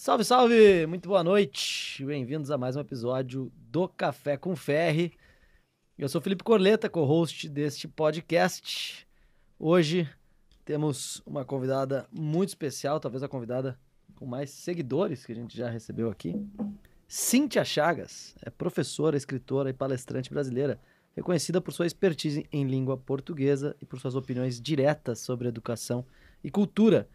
Salve, salve! Muito boa noite. Bem-vindos a mais um episódio do Café com Ferri. Eu sou Felipe Corleta, co-host deste podcast. Hoje temos uma convidada muito especial, talvez a convidada com mais seguidores que a gente já recebeu aqui. Cíntia Chagas é professora, escritora e palestrante brasileira, reconhecida por sua expertise em língua portuguesa e por suas opiniões diretas sobre educação e cultura.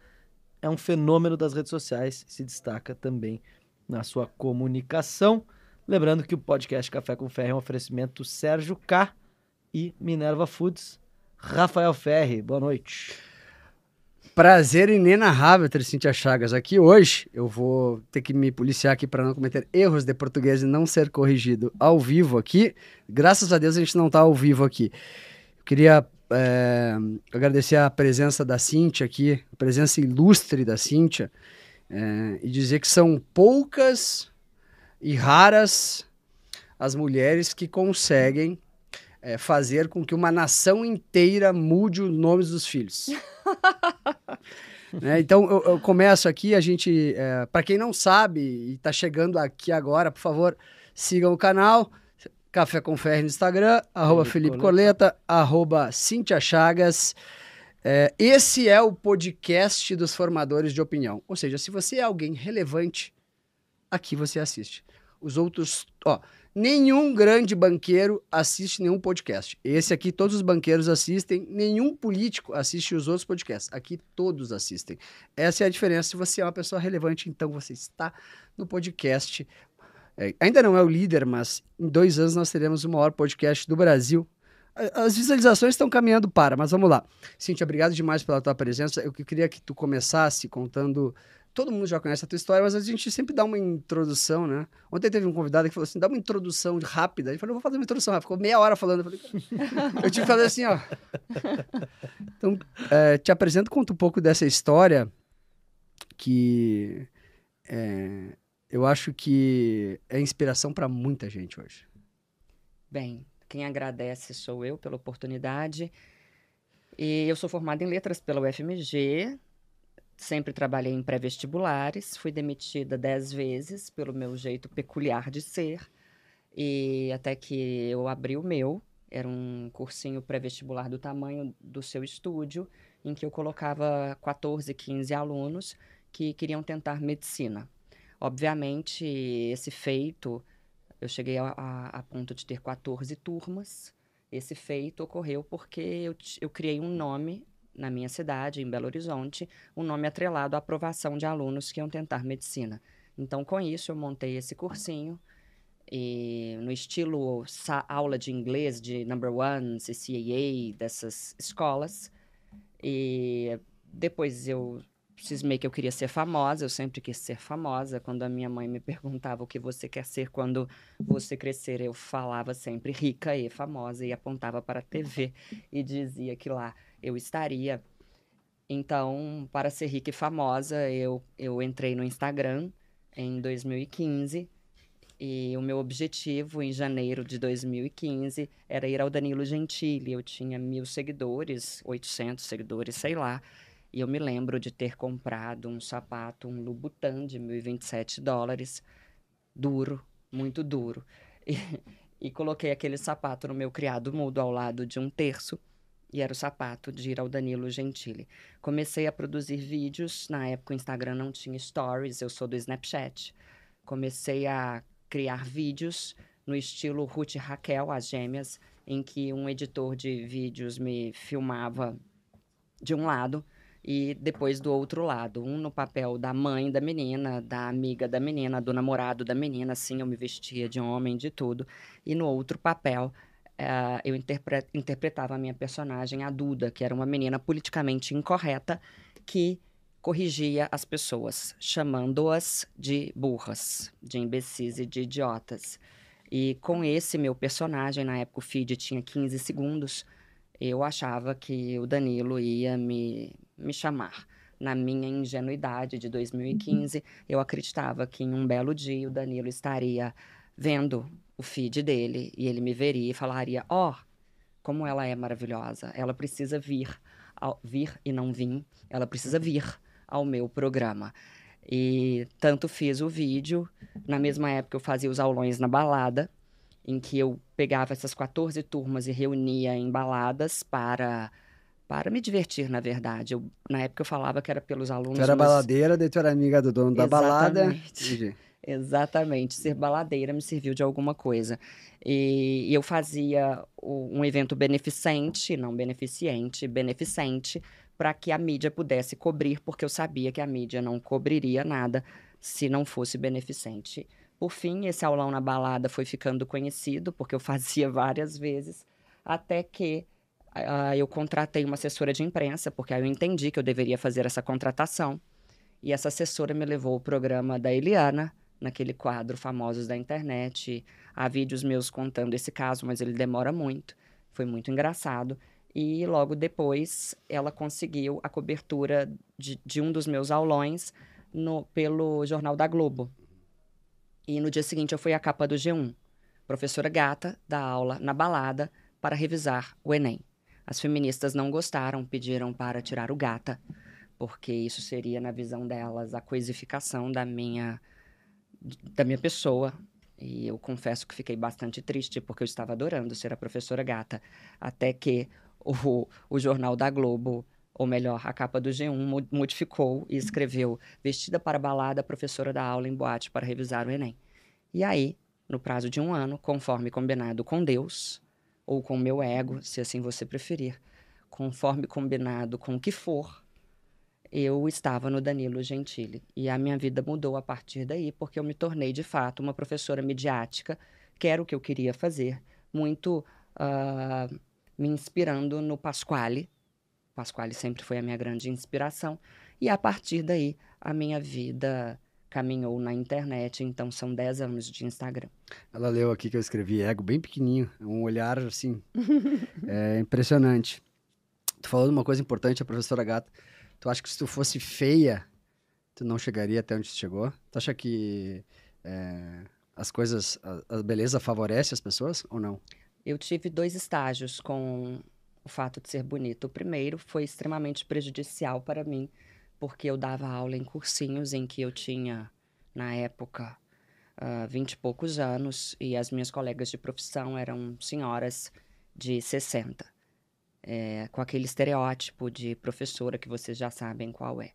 É um fenômeno das redes sociais e se destaca também na sua comunicação. Lembrando que o podcast Café com Ferri é um oferecimento Sérgio K e Minerva Foods. Rafael Ferri, boa noite. Prazer inenarrável ter Cíntia Chagas aqui hoje. Eu vou ter que me policiar aqui para não cometer erros de português e não ser corrigido ao vivo aqui. Graças a Deus a gente não está ao vivo aqui. Eu queria agradecer a presença da Cíntia aqui, a presença ilustre da Cíntia, e dizer que são poucas e raras as mulheres que conseguem fazer com que uma nação inteira mude os nomes dos filhos. Então, eu começo aqui, a gente, para quem não sabe e está chegando aqui agora, por favor, sigam o canal, Café com Ferri no Instagram, @Felipe Corleta, @Cíntia Chagas. Esse é o podcast dos formadores de opinião. Ou seja, se você é alguém relevante, aqui você assiste. Os outros, nenhum grande banqueiro assiste nenhum podcast. Esse aqui todos os banqueiros assistem, nenhum político assiste os outros podcasts. Aqui todos assistem. Essa é a diferença. Se você é uma pessoa relevante, então você está no podcast. Ainda não é o líder, mas em 2 anos nós teremos o maior podcast do Brasil. As visualizações estão caminhando mas vamos lá. Cíntia, obrigado demais pela tua presença. Eu queria que tu começasse contando... Todo mundo já conhece a tua história, mas a gente sempre dá uma introdução, né? Ontem teve um convidado que falou assim, dá uma introdução rápida. Ele falou, eu vou fazer uma introdução rápida. Ficou meia hora falando. Eu falei, eu tive que fazer assim, ó. Então, te apresento, conta um pouco dessa história que eu acho que é inspiração para muita gente hoje. Bem, quem agradece sou eu pela oportunidade. E eu sou formada em letras pela UFMG, sempre trabalhei em pré-vestibulares, fui demitida 10 vezes pelo meu jeito peculiar de ser, e até que eu abri o meu, era um cursinho pré-vestibular do tamanho do seu estúdio, em que eu colocava 14, 15 alunos que queriam tentar medicina. Obviamente, esse feito, eu cheguei a ponto de ter 14 turmas. Esse feito ocorreu porque eu criei um nome na minha cidade, em Belo Horizonte, um nome atrelado à aprovação de alunos que iam tentar medicina. Então, com isso, eu montei esse cursinho, e no estilo aula de inglês de Number One, CCAA, dessas escolas. E depois eu cismei que eu queria ser famosa, eu sempre quis ser famosa. Quando a minha mãe me perguntava o que você quer ser quando você crescer, eu falava sempre rica e famosa e apontava para a TV e dizia que lá eu estaria. Então, para ser rica e famosa, eu entrei no Instagram em 2015 e o meu objetivo em janeiro de 2015 era ir ao Danilo Gentili. Eu tinha 1.000 seguidores, 800 seguidores, sei lá. E eu me lembro de ter comprado um sapato, um Louboutin de $1.027, duro, muito duro. E coloquei aquele sapato no meu criado mudo ao lado de um terço, e era o sapato de ir ao Danilo Gentili. Comecei a produzir vídeos, na época o Instagram não tinha stories, eu sou do Snapchat. Comecei a criar vídeos no estilo Ruth e Raquel, as gêmeas, em que um editor de vídeos me filmava de um lado, e depois do outro lado, um no papel da mãe da menina, da amiga da menina, do namorado da menina, assim, eu me vestia de homem, de tudo, e no outro papel eu interpretava a minha personagem, a Duda, que era uma menina politicamente incorreta, que corrigia as pessoas, chamando-as de burras, de imbecis e de idiotas. E com esse meu personagem, na época o feed tinha 15 segundos, eu achava que o Danilo ia me chamar. Na minha ingenuidade de 2015, eu acreditava que em um belo dia o Danilo estaria vendo o feed dele e ele me veria e falaria, como ela é maravilhosa, ela precisa vir e não vir, ela precisa vir ao meu programa. E tanto fiz o vídeo, na mesma época eu fazia os aulões na balada, em que eu pegava essas 14 turmas e reunia em baladas para me divertir, na verdade. Na época eu falava que era pelos alunos... Tu era mas... baladeira, daí tu era amiga do dono da balada. Exatamente. Exatamente. Ser baladeira me serviu de alguma coisa. E eu fazia um evento beneficente, não beneficente, beneficente, para que a mídia pudesse cobrir, porque eu sabia que a mídia não cobriria nada se não fosse beneficente. Por fim, esse aulão na balada foi ficando conhecido, porque eu fazia várias vezes, até que eu contratei uma assessora de imprensa, porque aí eu entendi que eu deveria fazer essa contratação. E essa assessora me levou ao programa da Eliana, naquele quadro Famosos da Internet. Há vídeos meus contando esse caso, mas ele demora muito. Foi muito engraçado. E logo depois, ela conseguiu a cobertura de um dos meus aulões pelo Jornal da Globo. E no dia seguinte, eu fui à capa do G1. Professora Gata dá aula na balada para revisar o Enem. As feministas não gostaram, pediram para tirar o Gata, porque isso seria, na visão delas, a coisificação da minha pessoa. E eu confesso que fiquei bastante triste, porque eu estava adorando ser a professora Gata, até que o Jornal da Globo, ou melhor, a capa do G1, modificou e escreveu: vestida para balada, professora dá aula em boate para revisar o Enem. E aí, no prazo de 1 ano, conforme combinado com Deus, ou com o meu ego, se assim você preferir, conforme combinado com o que for, eu estava no Danilo Gentili. E a minha vida mudou a partir daí, porque eu me tornei, de fato, uma professora midiática, que era o que eu queria fazer, muito me inspirando no Pasquale. Pasquale sempre foi a minha grande inspiração. E a partir daí, a minha vida caminhou na internet, então são 10 anos de Instagram. Ela leu aqui que eu escrevi ego bem pequenininho, um olhar assim, impressionante. Tu falou de uma coisa importante, a professora Gata. Tu acha que se tu fosse feia, tu não chegaria até onde tu chegou? Tu acha que as coisas, a beleza favorece as pessoas ou não? Eu tive 2 estágios com o fato de ser bonito. O primeiro foi extremamente prejudicial para mim, porque eu dava aula em cursinhos em que eu tinha, na época, 20 e poucos anos, e as minhas colegas de profissão eram senhoras de 60. Com aquele estereótipo de professora que vocês já sabem qual é.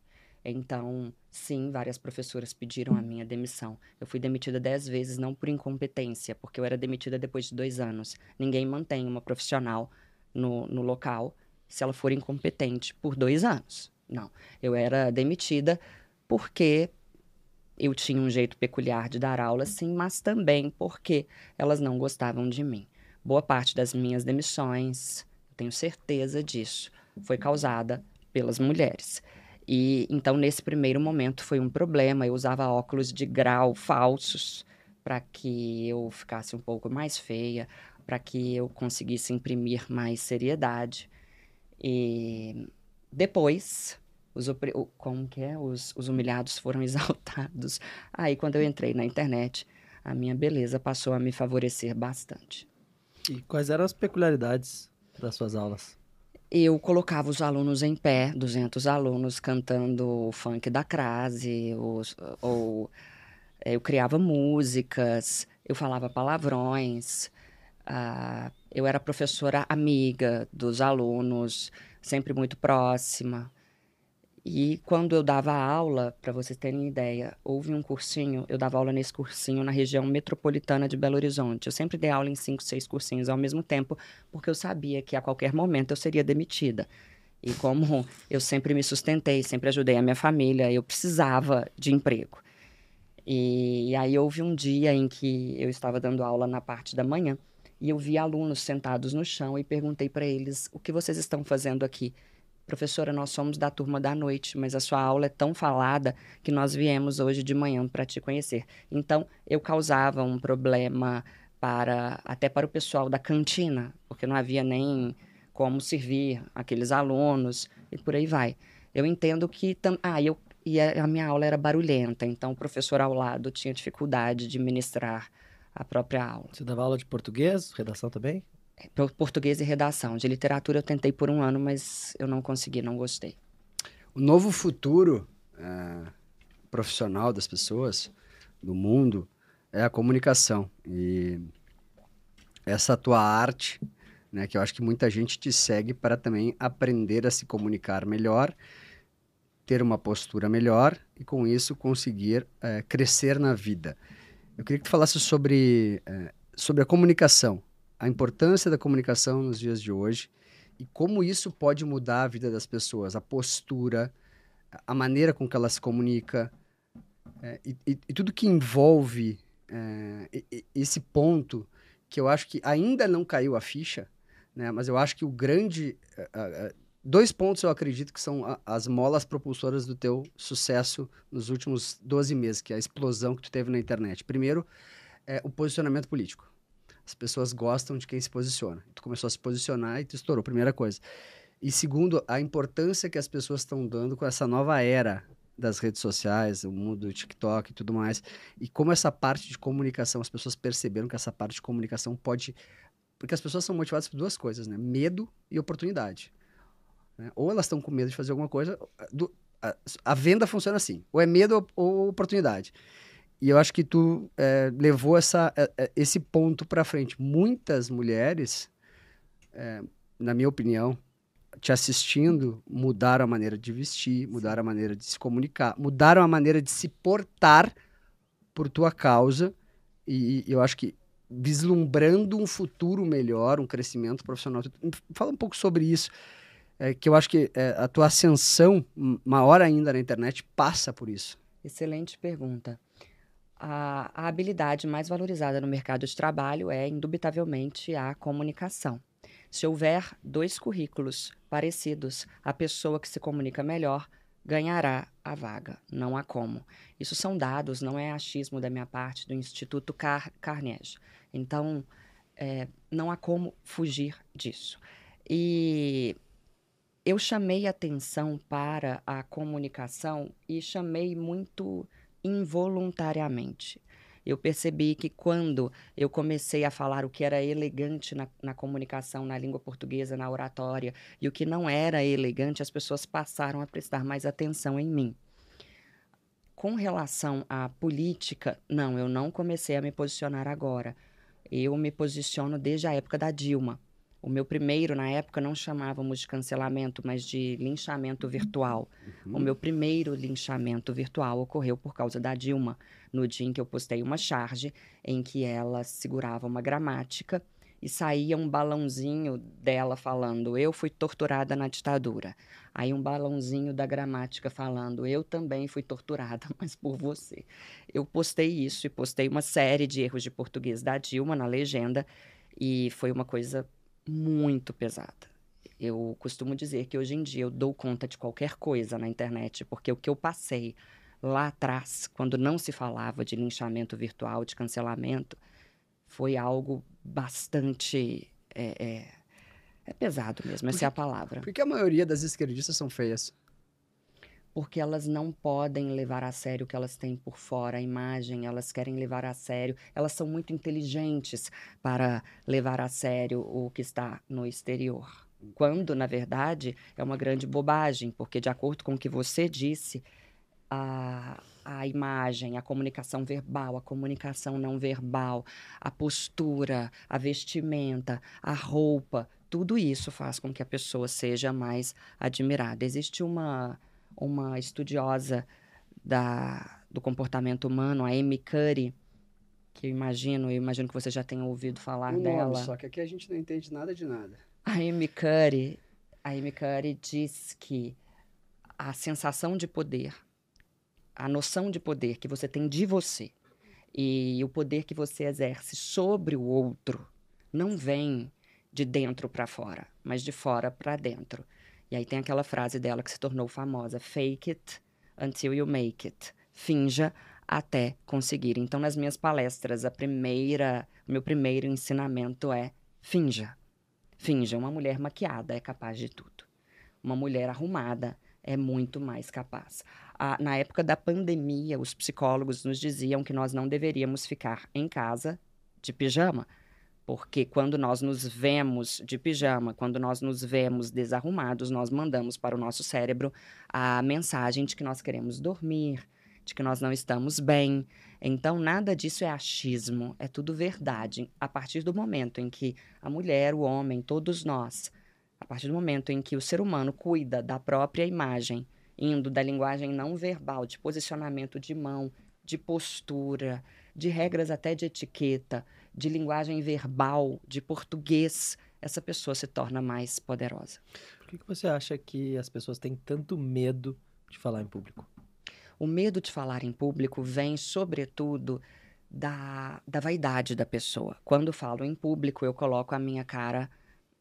Então, sim, várias professoras pediram a minha demissão. Eu fui demitida 10 vezes, não por incompetência, porque eu era demitida depois de 2 anos. Ninguém mantém uma profissional no local se ela for incompetente por 2 anos. Não, eu era demitida porque eu tinha um jeito peculiar de dar aula, sim, mas também porque elas não gostavam de mim. Boa parte das minhas demissões, tenho certeza disso, foi causada pelas mulheres. E então, nesse primeiro momento, foi um problema. Eu usava óculos de grau falsos para que eu ficasse um pouco mais feia, para que eu conseguisse imprimir mais seriedade. E depois, os humilhados foram exaltados. Aí, quando eu entrei na internet, a minha beleza passou a me favorecer bastante. E quais eram as peculiaridades das suas aulas? Eu colocava os alunos em pé, 200 alunos, cantando o funk da crase, eu criava músicas, eu falava palavrões, eu era professora amiga dos alunos, sempre muito próxima. E quando eu dava aula, para vocês terem ideia, houve um cursinho, eu dava aula nesse cursinho na região metropolitana de Belo Horizonte. Eu sempre dei aula em 5, 6 cursinhos ao mesmo tempo, porque eu sabia que a qualquer momento eu seria demitida. E como eu sempre me sustentei, sempre ajudei a minha família, eu precisava de emprego. E aí houve um dia em que eu estava dando aula na parte da manhã, e eu vi alunos sentados no chão e perguntei para eles: o que vocês estão fazendo aqui? Professora, nós somos da turma da noite, mas a sua aula é tão falada que nós viemos hoje de manhã para te conhecer. Então, eu causava um problema até para o pessoal da cantina, porque não havia nem como servir aqueles alunos e por aí vai. Eu entendo que... a minha aula era barulhenta, então o professor ao lado tinha dificuldade de ministrar a própria aula. Você dava aula de português, redação também? Português e redação. De literatura eu tentei por 1 ano, mas eu não consegui, não gostei. O novo futuro profissional das pessoas, do mundo, é a comunicação. E essa tua arte, né, que eu acho que muita gente te segue para também aprender a se comunicar melhor, ter uma postura melhor e, com isso, conseguir crescer na vida. Eu queria que tu falasse sobre a comunicação, a importância da comunicação nos dias de hoje e como isso pode mudar a vida das pessoas, a postura, a maneira com que ela se comunica, e tudo que envolve esse ponto que eu acho que ainda não caiu a ficha, né? Mas eu acho que o grande... dois pontos eu acredito que são as molas propulsoras do teu sucesso nos últimos 12 meses, que é a explosão que tu teve na internet. Primeiro, o posicionamento político. As pessoas gostam de quem se posiciona. Tu começou a se posicionar e tu estourou, primeira coisa. E segundo, a importância que as pessoas estão dando com essa nova era das redes sociais, o mundo do TikTok e tudo mais. E como essa parte de comunicação, as pessoas perceberam que essa parte de comunicação pode... Porque as pessoas são motivadas por duas coisas, né? Medo e oportunidade. Né? Ou elas estão com medo de fazer alguma coisa... A venda funciona assim. Ou é medo ou oportunidade. E eu acho que tu levou esse ponto para frente. Muitas mulheres, na minha opinião, te assistindo, mudaram a maneira de vestir, mudaram a maneira de se comunicar, mudaram a maneira de se portar por tua causa. E eu acho que vislumbrando um futuro melhor, um crescimento profissional. Fala um pouco sobre isso, que eu acho que a tua ascensão, maior ainda na internet, passa por isso. Excelente pergunta. A habilidade mais valorizada no mercado de trabalho é, indubitavelmente, a comunicação. Se houver 2 currículos parecidos, a pessoa que se comunica melhor ganhará a vaga. Não há como. Isso são dados, não é achismo da minha parte, do Instituto Carnegie. Então, não há como fugir disso. E eu chamei atenção para a comunicação e chamei muito involuntariamente. Eu percebi que quando eu comecei a falar o que era elegante na comunicação, na língua portuguesa, na oratória, e o que não era elegante, as pessoas passaram a prestar mais atenção em mim. Com relação à política, não, eu não comecei a me posicionar agora. Eu me posiciono desde a época da Dilma. O meu primeiro, na época, não chamávamos de cancelamento, mas de linchamento virtual. O meu primeiro linchamento virtual ocorreu por causa da Dilma, no dia em que eu postei uma charge em que ela segurava uma gramática e saía um balãozinho dela falando, eu fui torturada na ditadura. Aí um balãozinho da gramática falando, eu também fui torturada, mas por você. Eu postei isso e postei uma série de erros de português da Dilma na legenda e foi uma coisa muito pesada. Eu costumo dizer que hoje em dia eu dou conta de qualquer coisa na internet, porque o que eu passei lá atrás, quando não se falava de linchamento virtual, de cancelamento, foi algo bastante... É pesado mesmo, essa é a palavra. Por que a maioria das esquerdistas são feias? Porque elas não podem levar a sério o que elas têm por fora, a imagem, elas querem levar a sério, elas são muito inteligentes para levar a sério o que está no exterior. Quando, na verdade, é uma grande bobagem, porque, de acordo com o que você disse, a imagem, a comunicação verbal, a comunicação não verbal, a postura, a vestimenta, a roupa, tudo isso faz com que a pessoa seja mais admirada. Existe uma estudiosa do comportamento humano, a Amy Cuddy, que eu imagino que você já tenha ouvido falar dela. Só que aqui a gente não entende nada de nada. A Amy Cuddy diz que a sensação de poder, a noção de poder que você tem de você e o poder que você exerce sobre o outro não vem de dentro para fora, mas de fora para dentro. E aí tem aquela frase dela que se tornou famosa, fake it until you make it. Finja até conseguir. Então, nas minhas palestras, o meu primeiro ensinamento é finja. Finja. Uma mulher maquiada é capaz de tudo. Uma mulher arrumada é muito mais capaz. Na época da pandemia, os psicólogos nos diziam que nós não deveríamos ficar em casa de pijama, porque quando nós nos vemos de pijama, quando nós nos vemos desarrumados, nós mandamos para o nosso cérebro a mensagem de que nós queremos dormir, de que nós não estamos bem. Então, nada disso é achismo, é tudo verdade. A partir do momento em que a mulher, o homem, todos nós, a partir do momento em que o ser humano cuida da própria imagem, indo da linguagem não verbal, de posicionamento de mão, de postura, de regras até de etiqueta, de linguagem verbal, de português, essa pessoa se torna mais poderosa. Por que você acha que as pessoas têm tanto medo de falar em público? O medo de falar em público vem, sobretudo, da vaidade da pessoa. Quando falo em público, eu coloco a minha cara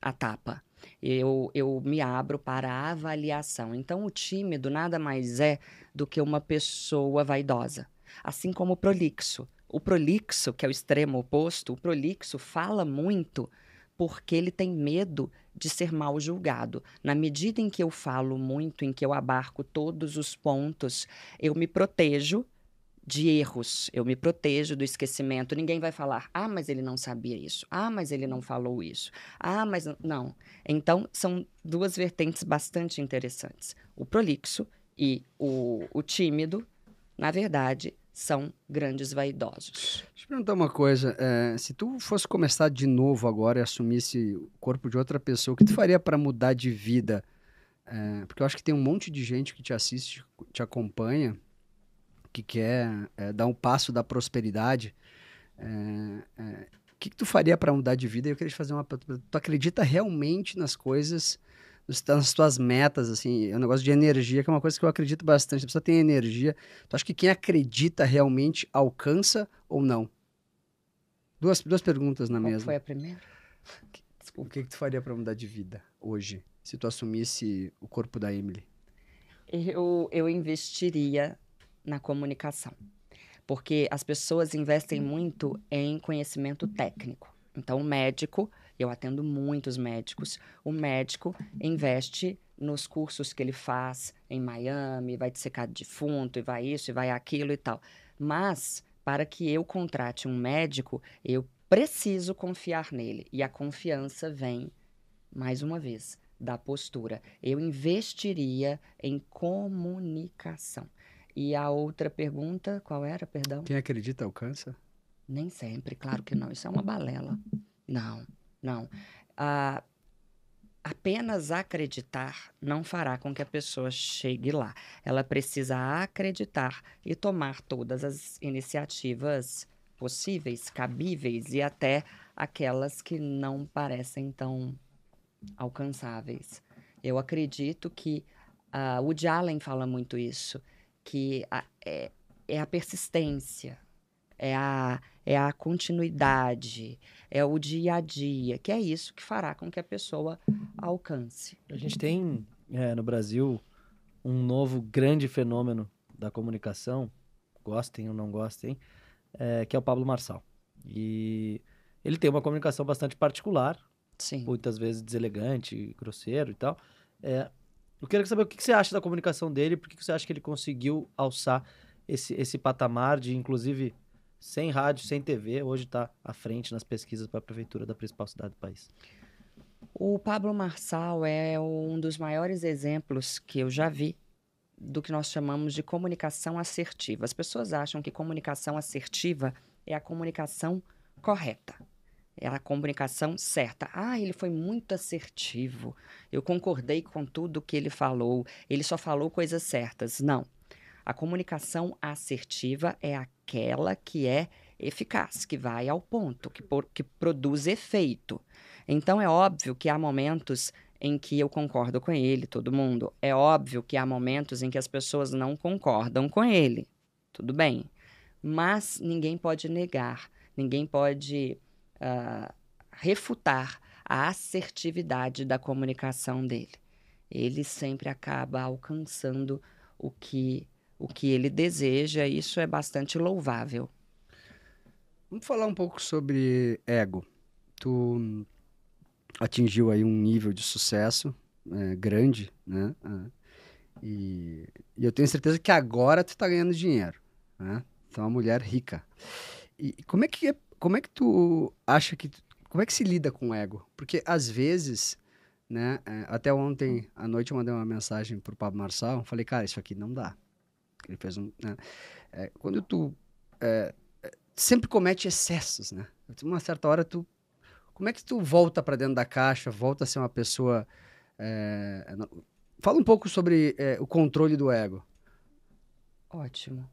à tapa. Eu me abro para a avaliação. Então, o tímido nada mais é do que uma pessoa vaidosa. Assim como o prolixo. O prolixo, que é o extremo oposto, o prolixo fala muito porque ele tem medo de ser mal julgado. Na medida em que eu falo muito, em que eu abarco todos os pontos, eu me protejo de erros, eu me protejo do esquecimento. Ninguém vai falar, mas ele não sabia isso, mas ele não falou isso, mas não. Então, são duas vertentes bastante interessantes. O prolixo e o tímido, na verdade, são grandes vaidosos. Deixa eu perguntar uma coisa. Se tu fosse começar de novo agora e assumisse o corpo de outra pessoa, o que tu faria para mudar de vida? Porque eu acho que tem um monte de gente que te assiste, te acompanha, que quer dar um passo da prosperidade. O que tu faria para mudar de vida? Eu queria te fazer uma... Tu acredita realmente nas coisas, nas tuas metas, assim? É um negócio de energia, que é uma coisa que eu acredito bastante. A pessoa tem energia. Tu acha que quem acredita realmente alcança ou não? Duas perguntas na mesa. Qual foi a primeira? O que tu faria para mudar de vida hoje, se tu assumisse o corpo da Emily? Eu investiria na comunicação, porque as pessoas investem muito em conhecimento técnico. Então, o médico, eu atendo muitos médicos, o médico investe nos cursos que ele faz em Miami, vai dissecar defunto, e vai isso, e vai aquilo e tal. Mas, para que eu contrate um médico, eu preciso confiar nele. E a confiança vem, mais uma vez, da postura. Eu investiria em comunicação. E a outra pergunta, qual era, perdão? Quem acredita alcança? Nem sempre, claro que não. Isso é uma balela. Não. Apenas acreditar não fará com que a pessoa chegue lá. Ela precisa acreditar e tomar todas as iniciativas possíveis, cabíveis e até aquelas que não parecem tão alcançáveis. Eu acredito que o Woody Allen fala muito isso, que é a persistência, é a continuidade, é o dia a dia, que é isso que fará com que a pessoa alcance. A gente tem no Brasil um novo grande fenômeno da comunicação, gostem ou não gostem, que é o Pablo Marçal. E ele tem uma comunicação bastante particular, Sim. Muitas vezes deselegante, grosseiro e tal. Eu queria saber o que você acha da comunicação dele, por que você acha que ele conseguiu alçar esse patamar de, inclusive, sem rádio, sem TV, hoje está à frente nas pesquisas para a prefeitura da principal cidade do país. O Pablo Marçal é um dos maiores exemplos que eu já vi do que nós chamamos de comunicação assertiva. As pessoas acham que comunicação assertiva é a comunicação correta. É a comunicação certa. Ele foi muito assertivo. Eu concordei com tudo que ele falou. Ele só falou coisas certas. Não. A comunicação assertiva é aquela que é eficaz, que vai ao ponto, que produz efeito. Então, é óbvio que há momentos em que eu concordo com ele, todo mundo. É óbvio que há momentos em que as pessoas não concordam com ele. Tudo bem. Mas ninguém pode negar, ninguém pode refutar a assertividade da comunicação dele. Ele sempre acaba alcançando o que ele deseja, e isso é bastante louvável. Vamos falar um pouco sobre ego. Tu atingiu aí um nível de sucesso grande, né? E eu tenho certeza que agora tu tá ganhando dinheiro, né? Tu é uma mulher rica. E como é que tu acha que... Como é que se lida com o ego? Porque, às vezes, né? Até ontem à noite eu mandei uma mensagem pro Pablo Marçal, falei, cara, isso aqui não dá. Ele fez né? Quando tu sempre comete excessos, né? Uma certa hora como é que tu volta para dentro da caixa, volta a ser uma pessoa... Fala um pouco sobre o controle do ego. Ótimo.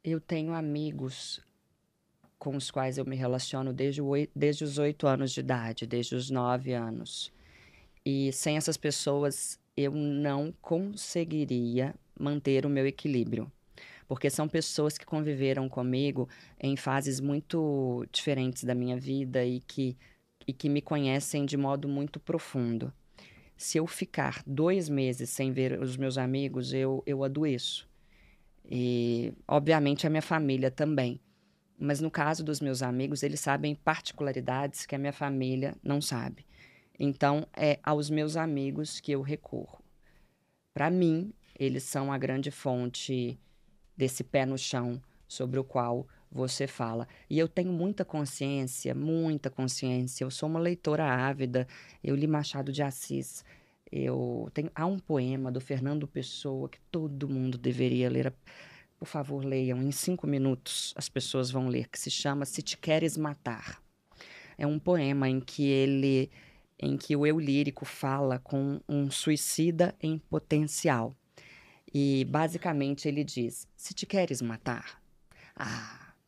Eu tenho amigos com os quais eu me relaciono desde os 8 anos de idade, desde os 9 anos. E sem essas pessoas, eu não conseguiria manter o meu equilíbrio. Porque são pessoas que conviveram comigo em fases muito diferentes da minha vida e que me conhecem de modo muito profundo. Se eu ficar 2 meses sem ver os meus amigos, eu adoeço. E, obviamente, a minha família também. Mas no caso dos meus amigos, eles sabem particularidades que a minha família não sabe. Então, é aos meus amigos que eu recorro. Para mim, eles são a grande fonte desse pé no chão sobre o qual você fala. E eu tenho muita consciência. Eu sou uma leitora ávida. Eu li Machado de Assis. Há um poema do Fernando Pessoa que todo mundo deveria ler. Por favor, leiam. Em 5 minutos as pessoas vão ler, que se chama Se Te Queres Matar. É um poema em que o eu lírico fala com um suicida em potencial. E, basicamente, ele diz, se te queres matar,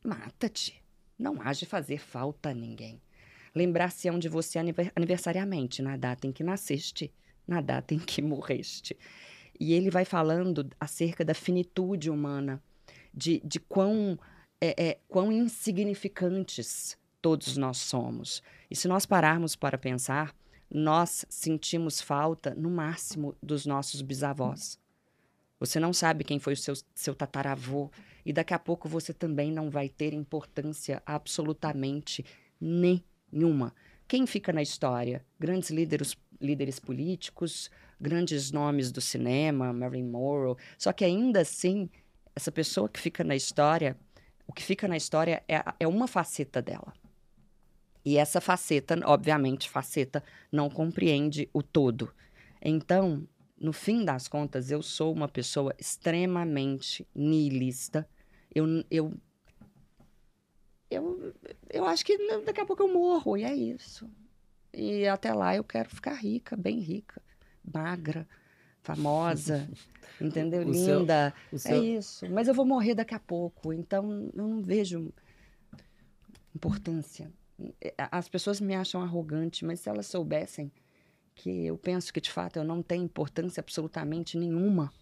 mata-te. Não há de fazer falta a ninguém. Lembrar-se-ão de você aniversariamente, na data em que nasceste, na data em que morreste. E ele vai falando acerca da finitude humana, de quão insignificantes todos nós somos. E se nós pararmos para pensar, nós sentimos falta, no máximo, dos nossos bisavós. Você não sabe quem foi o seu tataravô, e daqui a pouco você também não vai ter importância absolutamente nenhuma. Quem fica na história? Grandes líderes políticos, grandes nomes do cinema, Marilyn Monroe. Só que ainda assim, essa pessoa que fica na história, o que fica na história é uma faceta dela. E essa faceta, obviamente, não compreende o todo. Então, no fim das contas, eu sou uma pessoa extremamente nihilista. Eu acho que daqui a pouco eu morro, e é isso. E até lá eu quero ficar rica, bem rica, magra, famosa, entendeu? Linda. É isso. Mas eu vou morrer daqui a pouco, então eu não vejo importância. As pessoas me acham arrogante, mas se elas soubessem que eu penso que, de fato, eu não tenho importância absolutamente nenhuma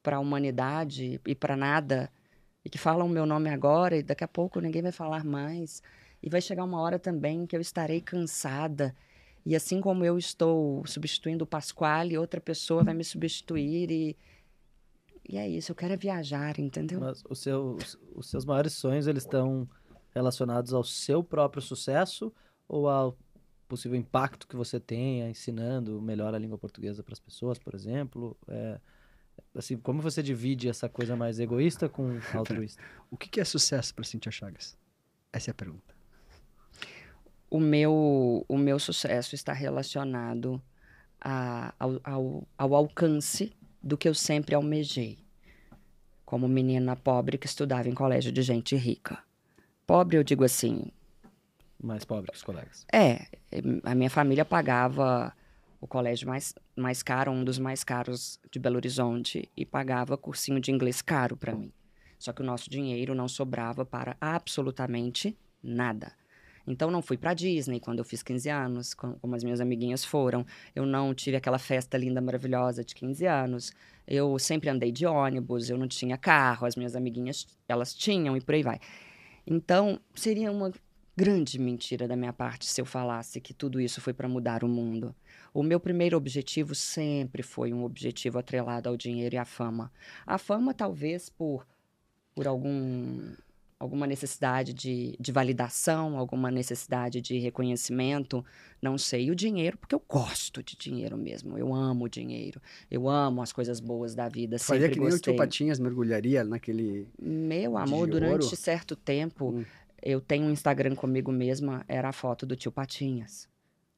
para a humanidade e para nada, e que falam o meu nome agora e daqui a pouco ninguém vai falar mais, e vai chegar uma hora também que eu estarei cansada, e assim como eu estou substituindo o Pasquale, outra pessoa vai me substituir, e é isso, eu quero viajar, entendeu? Mas os seus maiores sonhos, eles estão relacionados ao seu próprio sucesso ou ao possível impacto que você tenha ensinando melhor a língua portuguesa para as pessoas, por exemplo? Assim, como você divide essa coisa mais egoísta com altruísta? O que é sucesso para Cíntia Chagas? Essa é a pergunta. O meu sucesso está relacionado ao alcance do que eu sempre almejei, como menina pobre que estudava em colégio de gente rica. Pobre, eu digo assim... Mais pobre que os colegas. A minha família pagava o colégio mais caro, um dos mais caros de Belo Horizonte, e pagava cursinho de inglês caro para mim. Só que o nosso dinheiro não sobrava para absolutamente nada. Então, não fui para Disney quando eu fiz 15 anos, como as minhas amiguinhas foram. Eu não tive aquela festa linda, maravilhosa de 15 anos. Eu sempre andei de ônibus, eu não tinha carro, as minhas amiguinhas, elas tinham, e por aí vai. Então, seria uma grande mentira da minha parte se eu falasse que tudo isso foi para mudar o mundo. O meu primeiro objetivo sempre foi um objetivo atrelado ao dinheiro e à fama. A fama, talvez, por alguma necessidade de validação, alguma necessidade de reconhecimento, não sei. E o dinheiro, porque eu gosto de dinheiro mesmo. Eu amo o dinheiro. Eu amo as coisas boas da vida. Faria sempre que nem gostei. o Tio Patinhas mergulharia naquele... Meu amor, durante certo tempo... Eu tenho um Instagram comigo mesma, era a foto do Tio Patinhas.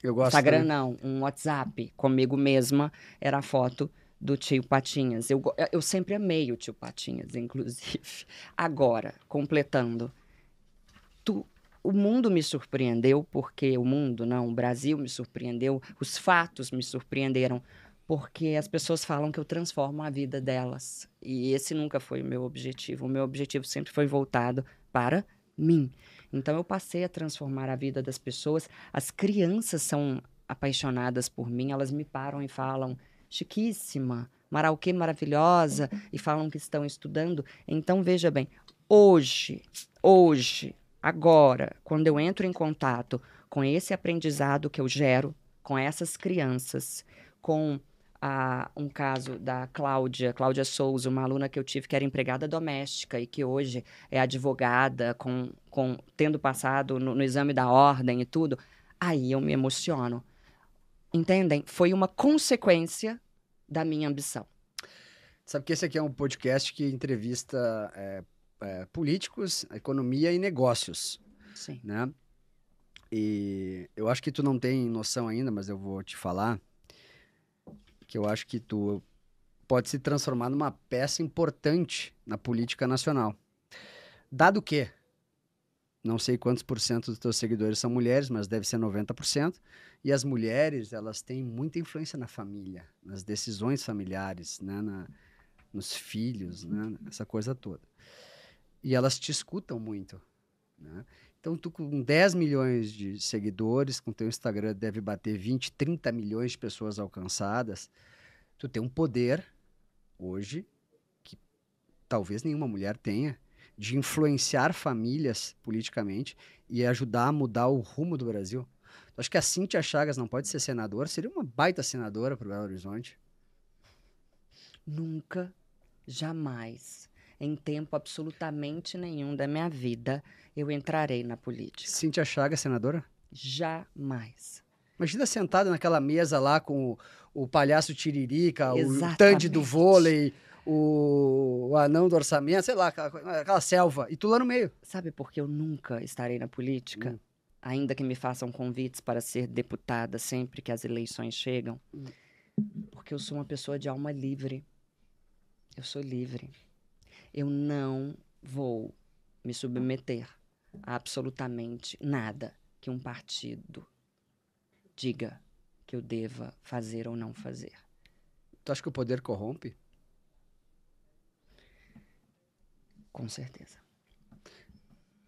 Eu gosto Instagram também. não, um WhatsApp comigo mesma, era a foto do tio Patinhas. Eu sempre amei o tio Patinhas, inclusive. Agora, completando, o mundo me surpreendeu, porque o Brasil me surpreendeu, os fatos me surpreenderam, porque as pessoas falam que eu transformo a vida delas. E esse nunca foi o meu objetivo. O meu objetivo sempre foi voltado para mim. Então, eu passei a transformar a vida das pessoas. As crianças são apaixonadas por mim, elas me param e falam, chiquíssima, Marauquê maravilhosa, e falam que estão estudando. Então, veja bem, hoje, agora, quando eu entro em contato com esse aprendizado que eu gero, com essas crianças, com um caso da Cláudia Souza, uma aluna que eu tive que era empregada doméstica e que hoje é advogada, tendo passado no exame da ordem e tudo, aí eu me emociono. Entendem? Foi uma consequência da minha ambição. Sabe que esse aqui é um podcast que entrevista políticos, economia e negócios. Sim. Né? E eu acho que tu não tem noção ainda, mas eu vou te falar que eu acho que tu pode se transformar numa peça importante na política nacional. Dado que, não sei quantos por cento dos teus seguidores são mulheres, mas deve ser 90%, e as mulheres, elas têm muita influência na família, nas decisões familiares, né? Nos filhos, né? Essa coisa toda. E elas te escutam muito, né? Então, tu com 10 milhões de seguidores, com teu Instagram deve bater 20, 30 milhões de pessoas alcançadas, tu tem um poder, hoje, que talvez nenhuma mulher tenha, de influenciar famílias politicamente e ajudar a mudar o rumo do Brasil. Tu acha que a Cíntia Chagas não pode ser senadora? Seria uma baita senadora para o Belo Horizonte. Nunca, jamais, em tempo absolutamente nenhum da minha vida, eu entrarei na política. Cíntia Chagas, senadora? Jamais. Imagina sentada naquela mesa lá com o palhaço Tiririca, Exatamente. o Tandy do vôlei, o anão do orçamento, sei lá, aquela selva, e tu lá no meio. Sabe por que eu nunca estarei na política? Ainda que me façam convites para ser deputada sempre que as eleições chegam. Porque eu sou uma pessoa de alma livre. Eu sou livre. Eu não vou me submeter a absolutamente nada que um partido diga que eu deva fazer ou não fazer. Tu acha que o poder corrompe? Com certeza.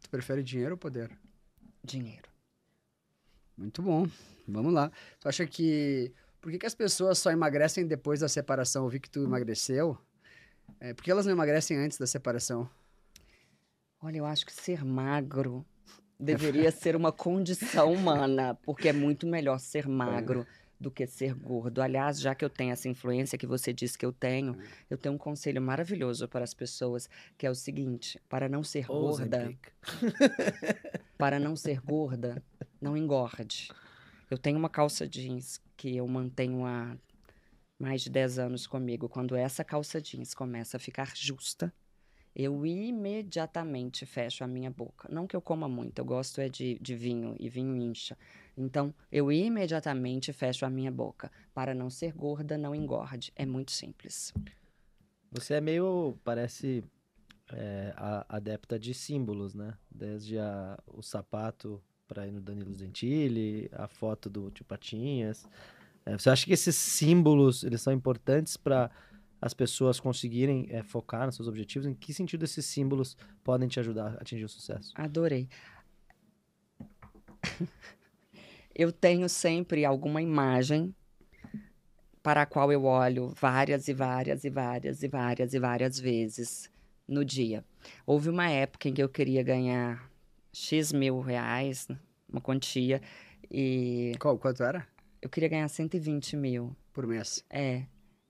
Tu prefere dinheiro ou poder? Dinheiro. Muito bom. Vamos lá. Tu acha que... Por que as pessoas só emagrecem depois da separação? Eu vi que tu emagreceu. Por que elas não emagrecem antes da separação? Olha, eu acho que ser magro deveria ser uma condição humana, porque é muito melhor ser magro do que ser gordo. Aliás, já que eu tenho essa influência que você disse que eu tenho um conselho maravilhoso para as pessoas, que é o seguinte: para não ser gorda, não engorde. Eu tenho uma calça jeans que eu mantenho há mais de 10 anos comigo. Quando essa calça jeans começa a ficar justa, eu imediatamente fecho a minha boca. Não que eu coma muito, eu gosto de vinho, e vinho incha. Então, eu imediatamente fecho a minha boca. Para não ser gorda, não engorde. É muito simples. Você é meio, parece, adepta de símbolos, né? Desde o sapato para ir no Danilo Gentili, a foto do Tio Patinhas. Você acha que esses símbolos, eles são importantes para as pessoas conseguirem focar nos seus objetivos? Em que sentido esses símbolos podem te ajudar a atingir o sucesso? Adorei. Eu tenho sempre alguma imagem para a qual eu olho várias vezes no dia. Houve uma época em que eu queria ganhar X mil reais, uma quantia, e... Quanto era? Eu queria ganhar 120 mil. Por mês?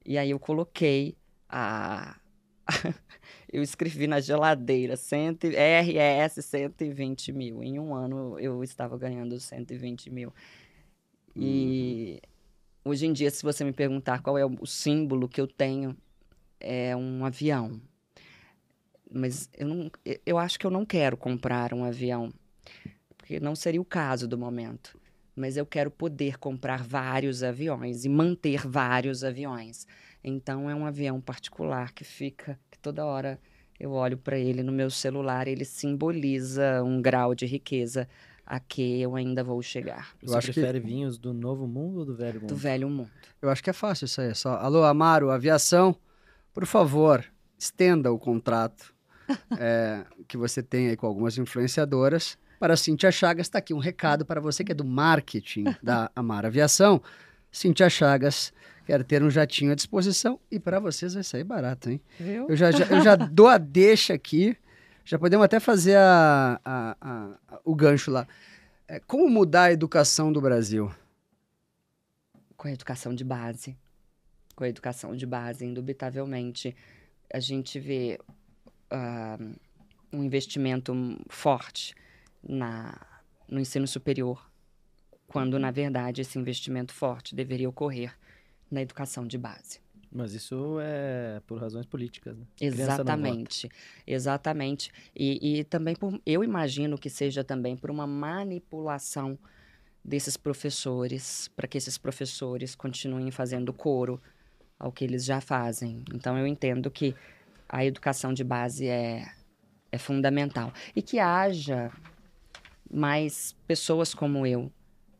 E aí eu coloquei eu escrevi na geladeira RS 120 mil. Em um ano eu estava ganhando 120 mil. E hoje em dia, se você me perguntar qual é o símbolo que eu tenho, é um avião. Mas eu acho que eu não quero comprar um avião, porque não seria o caso do momento. Mas eu quero poder comprar vários aviões e manter vários aviões. Então, é um avião particular que toda hora eu olho para ele no meu celular, ele simboliza um grau de riqueza a que eu ainda vou chegar. Você prefere vinhos do Novo Mundo ou do Velho Mundo? Do Velho Mundo. Eu acho que é fácil isso aí. Só, alô, Amaro, aviação, por favor, estenda o contrato que você tem aí com algumas influenciadoras. Para a Cíntia Chagas, está aqui um recado para você que é do marketing da Amaro Aviação. Cíntia Chagas quer ter um jatinho à disposição e para vocês vai sair barato, hein? Viu? Eu já dou a deixa aqui, já podemos até fazer o gancho lá. Como mudar a educação do Brasil? Com a educação de base. Com a educação de base, indubitavelmente. A gente vê um investimento forte no ensino superior, quando, na verdade, esse investimento forte deveria ocorrer na educação de base. Mas isso é por razões políticas, né? Exatamente, exatamente. E também, eu imagino que seja também por uma manipulação desses professores, para que esses professores continuem fazendo coro ao que eles já fazem. Então, eu entendo que a educação de base é fundamental. E que haja mais pessoas como eu,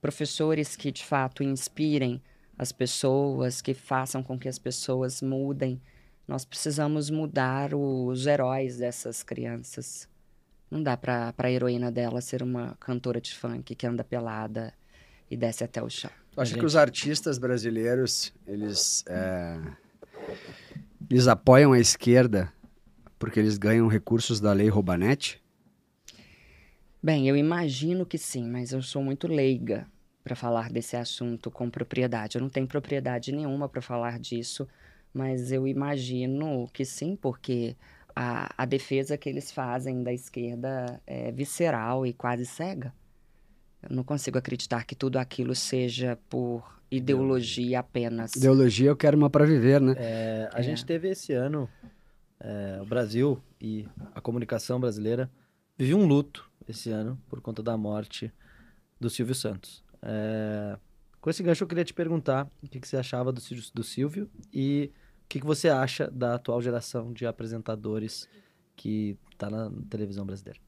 professores que, de fato, inspirem as pessoas, que façam com que as pessoas mudem. Nós precisamos mudar os heróis dessas crianças. Não dá para a heroína dela ser uma cantora de funk que anda pelada e desce até o chão. Tu acha que os artistas brasileiros, eles apoiam a esquerda porque eles ganham recursos da Lei Roubanet? Bem, eu imagino que sim, mas eu sou muito leiga para falar desse assunto com propriedade. Eu não tenho propriedade nenhuma para falar disso, mas eu imagino que sim, porque a defesa que eles fazem da esquerda é visceral e quase cega. Eu não consigo acreditar que tudo aquilo seja por ideologia apenas. Ideologia, eu quero uma para viver, né? A gente teve esse ano, o Brasil e a comunicação brasileira vive um luto esse ano por conta da morte do Silvio Santos. Com esse gancho eu queria te perguntar o que você achava do Silvio e o que você acha da atual geração de apresentadores que está na televisão brasileira.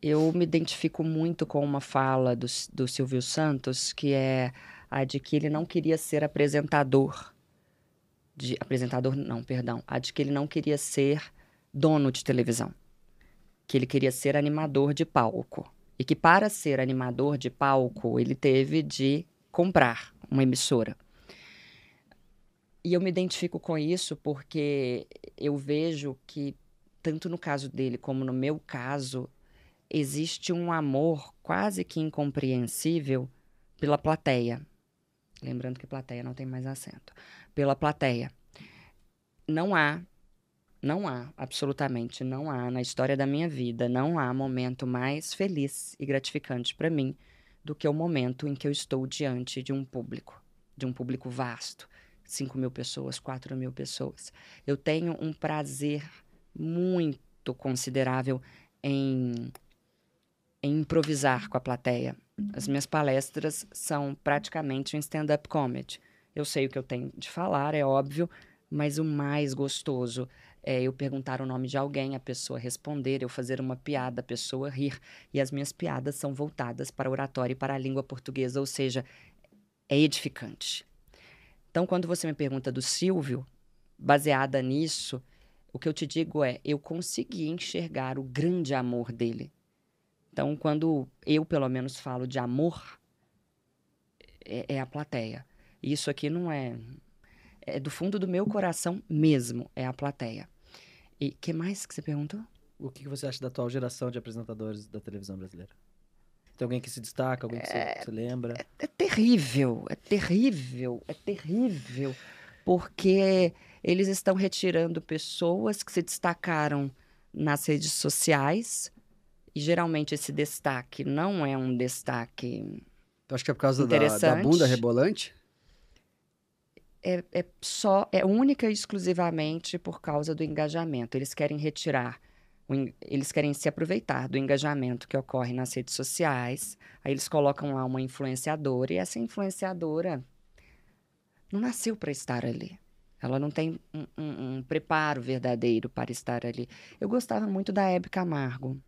Eu me identifico muito com uma fala do Silvio Santos, que é a de que ele não queria ser apresentador. A de que ele não queria ser dono de televisão. Que ele queria ser animador de palco. E que para ser animador de palco, ele teve de comprar uma emissora. E eu me identifico com isso porque eu vejo que, tanto no caso dele como no meu caso, existe um amor quase que incompreensível pela plateia. Lembrando que plateia não tem mais acento. Pela plateia. Absolutamente não há, na história da minha vida, não há momento mais feliz e gratificante para mim do que o momento em que eu estou diante de um público vasto, 5.000 pessoas, 4.000 pessoas. Eu tenho um prazer muito considerável em improvisar com a plateia. As minhas palestras são praticamente um stand-up comedy. Eu sei o que eu tenho de falar, é óbvio, mas o mais gostoso é eu perguntar o nome de alguém, a pessoa responder, eu fazer uma piada, a pessoa rir. E as minhas piadas são voltadas para a oratória e para a língua portuguesa, ou seja, é edificante. Então, quando você me pergunta do Silvio, baseada nisso, o que eu te digo é, eu consegui enxergar o grande amor dele. Então, quando eu, pelo menos, falo de amor, é a plateia. Isso aqui não é do fundo do meu coração mesmo, é a plateia. E o que mais que você perguntou? O que você acha da atual geração de apresentadores da televisão brasileira? Tem alguém que se destaca, alguém que você lembra? É terrível, porque eles estão retirando pessoas que se destacaram nas redes sociais e geralmente esse destaque não é um destaque Tu acha que é por causa da bunda rebolante? É única e exclusivamente por causa do engajamento. Eles querem eles querem se aproveitar do engajamento que ocorre nas redes sociais. Aí eles colocam lá uma influenciadora e essa influenciadora não nasceu para estar ali. Ela não tem um preparo verdadeiro para estar ali. Eu gostava muito da Hebe Camargo.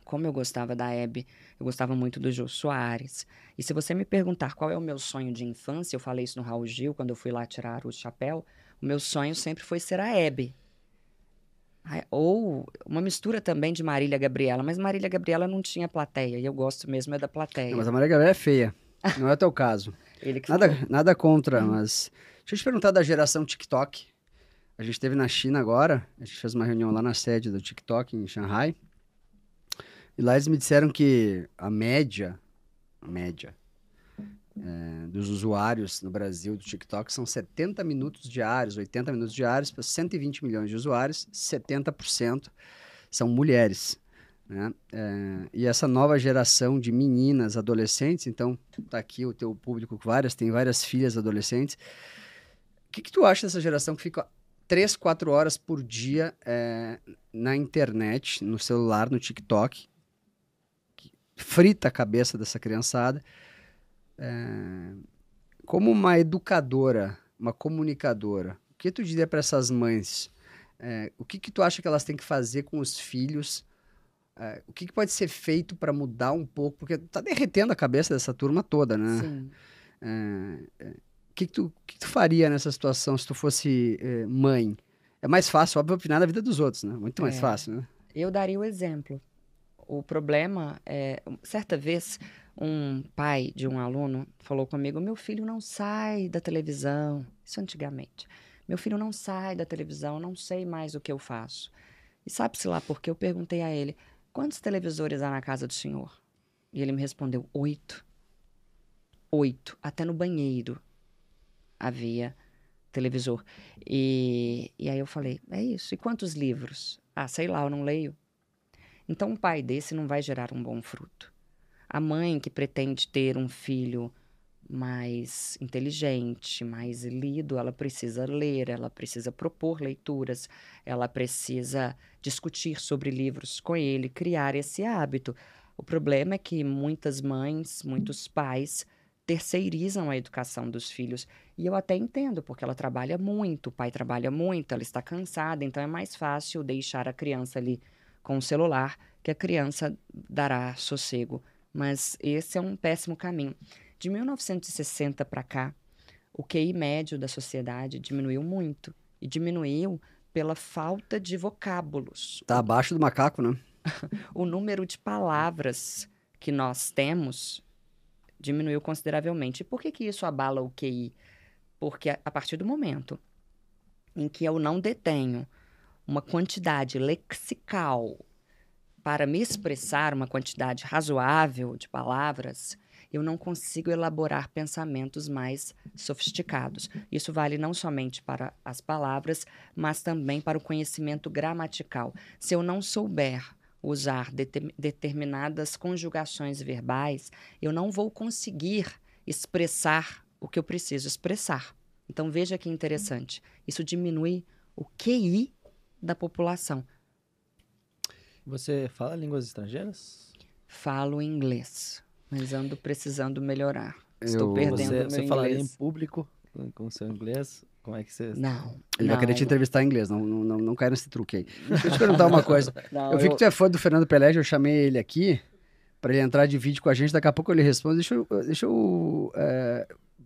Como eu gostava da Hebe, eu gostava muito do Jô Soares. E se você me perguntar qual é o meu sonho de infância, eu falei isso no Raul Gil, quando eu fui lá tirar o chapéu, o meu sonho sempre foi ser a Hebe. Ou uma mistura também de Marília Gabriela, mas Marília Gabriela não tinha plateia, e eu gosto mesmo é da Não, plateia. mas a Maria Gabriela é feia. Não é o teu caso. Ele que falou. Nada contra, mas... Deixa eu te perguntar da geração TikTok. A gente esteve na China agora, a gente fez uma reunião lá na sede do TikTok, em Shanghai. E lá eles me disseram que a média dos usuários no Brasil do TikTok são 70 minutos diários, 80 minutos diários para 120 milhões de usuários, 70% são mulheres, né? E essa nova geração de meninas, adolescentes, então tá aqui o teu público, tem várias filhas adolescentes. O que tu acha dessa geração que fica 3, 4 horas por dia na internet, no celular, no TikTok, que frita a cabeça dessa criançada? Como uma educadora, uma comunicadora, o que tu diria para essas mães? O que tu acha que elas têm que fazer com os filhos? O que pode ser feito para mudar um pouco? Porque tá derretendo a cabeça dessa turma toda, né? Sim. O que tu faria nessa situação se tu fosse mãe? É mais fácil, óbvio, opinar na vida dos outros, né? Muito mais fácil, né? Eu daria o exemplo. O problema é, certa vez, um pai de um aluno falou comigo: meu filho não sai da televisão. Isso antigamente. Meu filho não sai da televisão, não sei mais o que eu faço. E sabe-se lá porque eu perguntei a ele: quantos televisores há na casa do senhor? E ele me respondeu: 8. 8. Até no banheiro havia televisor. E aí eu falei: é isso. E quantos livros? Ah, sei lá, eu não leio. Então, um pai desse não vai gerar um bom fruto. A mãe que pretende ter um filho mais inteligente, mais lido, ela precisa ler, ela precisa propor leituras, ela precisa discutir sobre livros com ele, criar esse hábito. O problema é que muitas mães, muitos pais terceirizam a educação dos filhos. E eu até entendo, porque ela trabalha muito, o pai trabalha muito, ela está cansada, então é mais fácil deixar a criança ali com o celular, que a criança dará sossego. Mas esse é um péssimo caminho. De 1960 para cá, o QI médio da sociedade diminuiu muito. E diminuiu pela falta de vocábulos. Tá abaixo do macaco, né? O número de palavras que nós temos diminuiu consideravelmente. E por que isso abala o QI? Porque a partir do momento em que eu não detenho uma quantidade lexical para me expressar, uma quantidade razoável de palavras, eu não consigo elaborar pensamentos mais sofisticados. Isso vale não somente para as palavras, mas também para o conhecimento gramatical. Se eu não souber usar determinadas conjugações verbais, eu não vou conseguir expressar o que eu preciso expressar. Então, veja que interessante. Isso diminui o QI da população. Você fala línguas estrangeiras? Falo inglês, mas ando precisando melhorar. Estou perdendo meu Você falaria em inglês. público com o seu inglês? Como é que você... Não. Ele vai querer te entrevistar em inglês, não cai nesse truque aí. Deixa eu te perguntar uma coisa. Não, Eu vi que tu é fã do Fernando Pelé, eu chamei ele aqui para ele entrar de vídeo com a gente, daqui a pouco ele responde.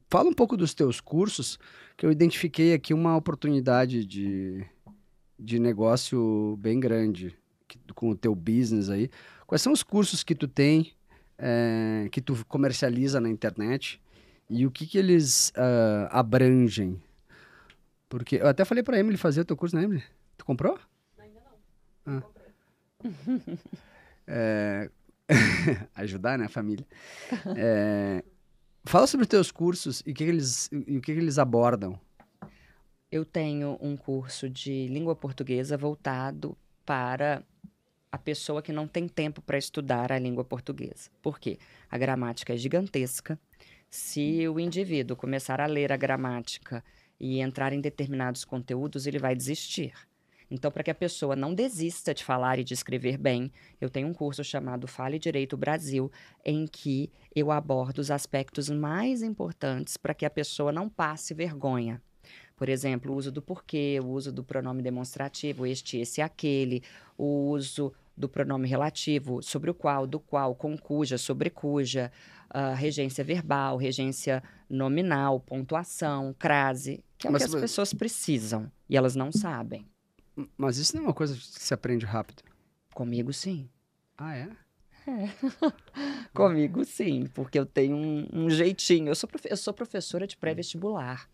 Fala um pouco dos teus cursos, que eu identifiquei aqui uma oportunidade de negócio bem grande com o teu business aí. Quais são os cursos que tu tem, que tu comercializa na internet e o que eles abrangem? Porque eu até falei pra Emily fazer o teu curso, né, Emily? Tu comprou? Ainda não. Comprei. Ajudar, né, a família. Fala sobre os teus cursos e o que eles abordam. Eu tenho um curso de língua portuguesa voltado para a pessoa que não tem tempo para estudar a língua portuguesa. Por quê? A gramática é gigantesca. Se o indivíduo começar a ler a gramática e entrar em determinados conteúdos, ele vai desistir. Então, para que a pessoa não desista de falar e de escrever bem, eu tenho um curso chamado Fale Direito Brasil, em que eu abordo os aspectos mais importantes para que a pessoa não passe vergonha. Por exemplo, o uso do porquê, o uso do pronome demonstrativo, este, esse, aquele, o uso do pronome relativo, sobre o qual, do qual, com cuja, sobre cuja, regência verbal, regência nominal, pontuação, crase, que é o que as pessoas precisam e elas não sabem. Mas isso não é uma coisa que se aprende rápido. Comigo, sim. Ah, é? Comigo, sim, porque eu tenho um jeitinho. Eu sou professora de pré-vestibular.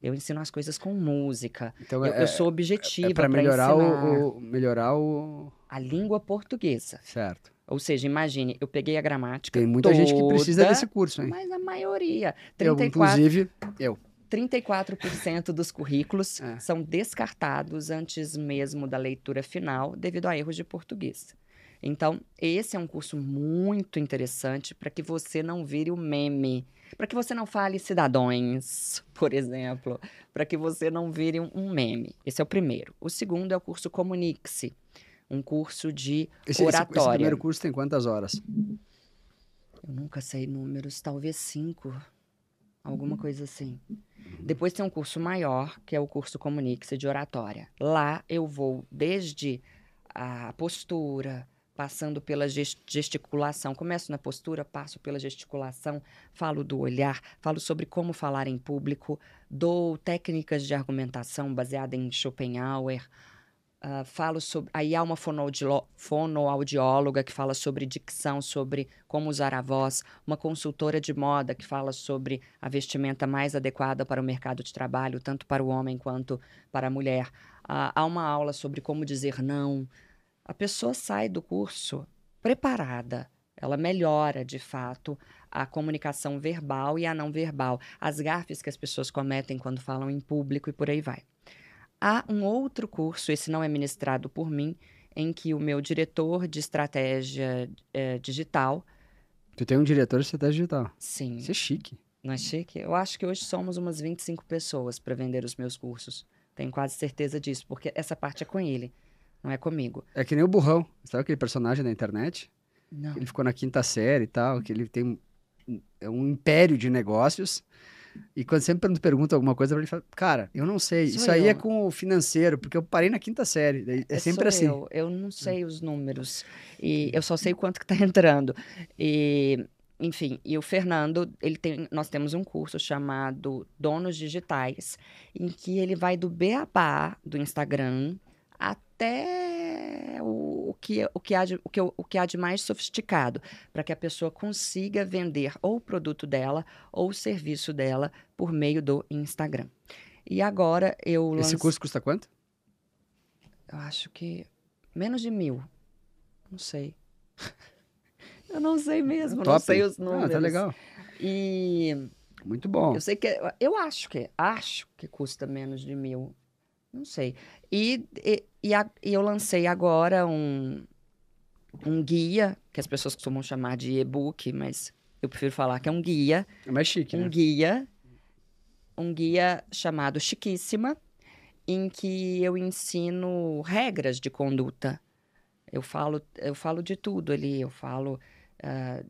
Eu ensino as coisas com música. Então, Eu sou objetiva para para melhorar ensinar melhorar o... a língua portuguesa. Certo. Ou seja, imagine, eu peguei a gramática Tem muita gente que precisa desse curso, hein? mas a maioria, Inclusive, eu. 34% dos currículos É. são descartados antes mesmo da leitura final devido a erros de português. Então, esse é um curso muito interessante para que você não vire o meme, para que você não fale cidadãos, por exemplo, para que você não vire um meme. Esse é o primeiro. O segundo é o curso Comunique-se, um curso de oratória. Esse primeiro curso tem quantas horas? Eu nunca sei números, talvez 5, alguma coisa assim. Depois tem um curso maior, que é o curso Comunique-se de oratória. Lá eu vou desde a postura, passando pela gesticulação. Começo na postura, passo pela gesticulação, falo do olhar, falo sobre como falar em público, dou técnicas de argumentação baseada em Schopenhauer, falo sobre... Aí há uma fonoaudióloga que fala sobre dicção, sobre como usar a voz, uma consultora de moda que fala sobre a vestimenta mais adequada para o mercado de trabalho, tanto para o homem quanto para a mulher. Há uma aula sobre como dizer não. A pessoa sai do curso preparada. Ela melhora, de fato, a comunicação verbal e a não verbal. As gafes que as pessoas cometem quando falam em público e por aí vai. Há um outro curso, esse não é ministrado por mim, em que o meu diretor de estratégia digital... Tu tem um diretor de estratégia digital? Sim. Isso é chique. Não é chique? Eu acho que hoje somos umas 25 pessoas para vender os meus cursos. Tenho quase certeza disso, porque essa parte é com ele, não é comigo. É que nem o Burrão. Sabe aquele personagem da internet? Não. Ele ficou na 5ª série e tal, que ele tem um império de negócios. E quando sempre pergunta alguma coisa, ele fala, cara, eu não sei, isso aí é com o financeiro, porque eu parei na 5ª série. É sempre assim. Eu não sei os números, e eu só sei o quanto que está entrando. E, enfim, e o Fernando, nós temos um curso chamado Donos Digitais, em que ele vai do beabá do Instagram até o que há de mais sofisticado, para que a pessoa consiga vender ou o produto dela ou o serviço dela por meio do Instagram. E agora eu Esse curso custa quanto? Eu acho que menos de 1.000. Não sei. Eu não sei mesmo, não sei os números. Tá legal. E muito bom. Eu sei que eu acho que custa menos de 1.000. Não sei. E eu lancei agora um guia, que as pessoas costumam chamar de e-book, mas eu prefiro falar que é um guia. É mais chique, né? Um guia chamado Chiquíssima, em que eu ensino regras de conduta. Eu falo de tudo ali. Eu falo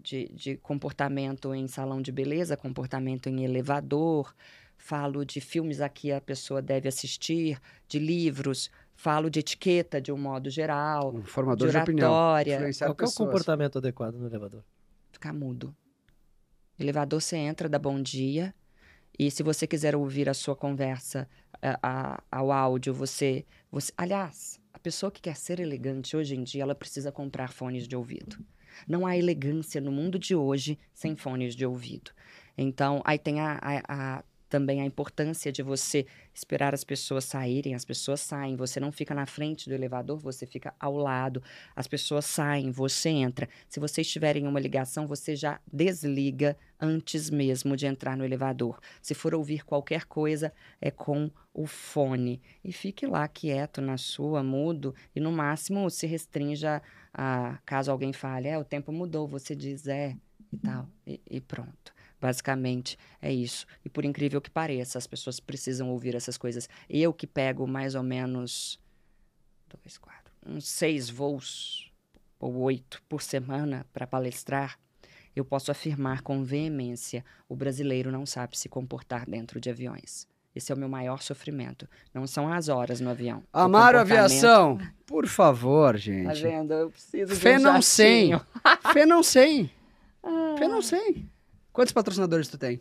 de comportamento em salão de beleza, comportamento em elevador, falo de filmes a que a pessoa deve assistir, de livros, falo de etiqueta de um modo geral, um formador de oratória. Qual que é o comportamento adequado no elevador? Ficar mudo. Elevador, você entra, dá bom dia, e se você quiser ouvir a sua conversa ao áudio, você... Aliás, a pessoa que quer ser elegante hoje em dia, ela precisa comprar fones de ouvido. Não há elegância no mundo de hoje sem fones de ouvido. Então, aí tem também a importância de você esperar as pessoas saírem. As pessoas saem, você não fica na frente do elevador, você fica ao lado. As pessoas saem, você entra. Se vocês tiverem uma ligação, você já desliga antes mesmo de entrar no elevador. Se for ouvir qualquer coisa, é com o fone. E fique lá quieto na sua, mudo, e no máximo se restrinja caso alguém fale, o tempo mudou, você diz e tal, e pronto. Basicamente, é isso. E por incrível que pareça, as pessoas precisam ouvir essas coisas. Eu que pego mais ou menos uns 6 voos ou 8 por semana para palestrar, eu posso afirmar com veemência, o brasileiro não sabe se comportar dentro de aviões. Esse é o meu maior sofrimento. Não são as horas no avião. Amaro O comportamento- Aviação, por favor, Tá gente. vendo? Eu preciso de Fê um não sei. jatinho. Fê não sei. Fê não sei. Quantos patrocinadores tu tem?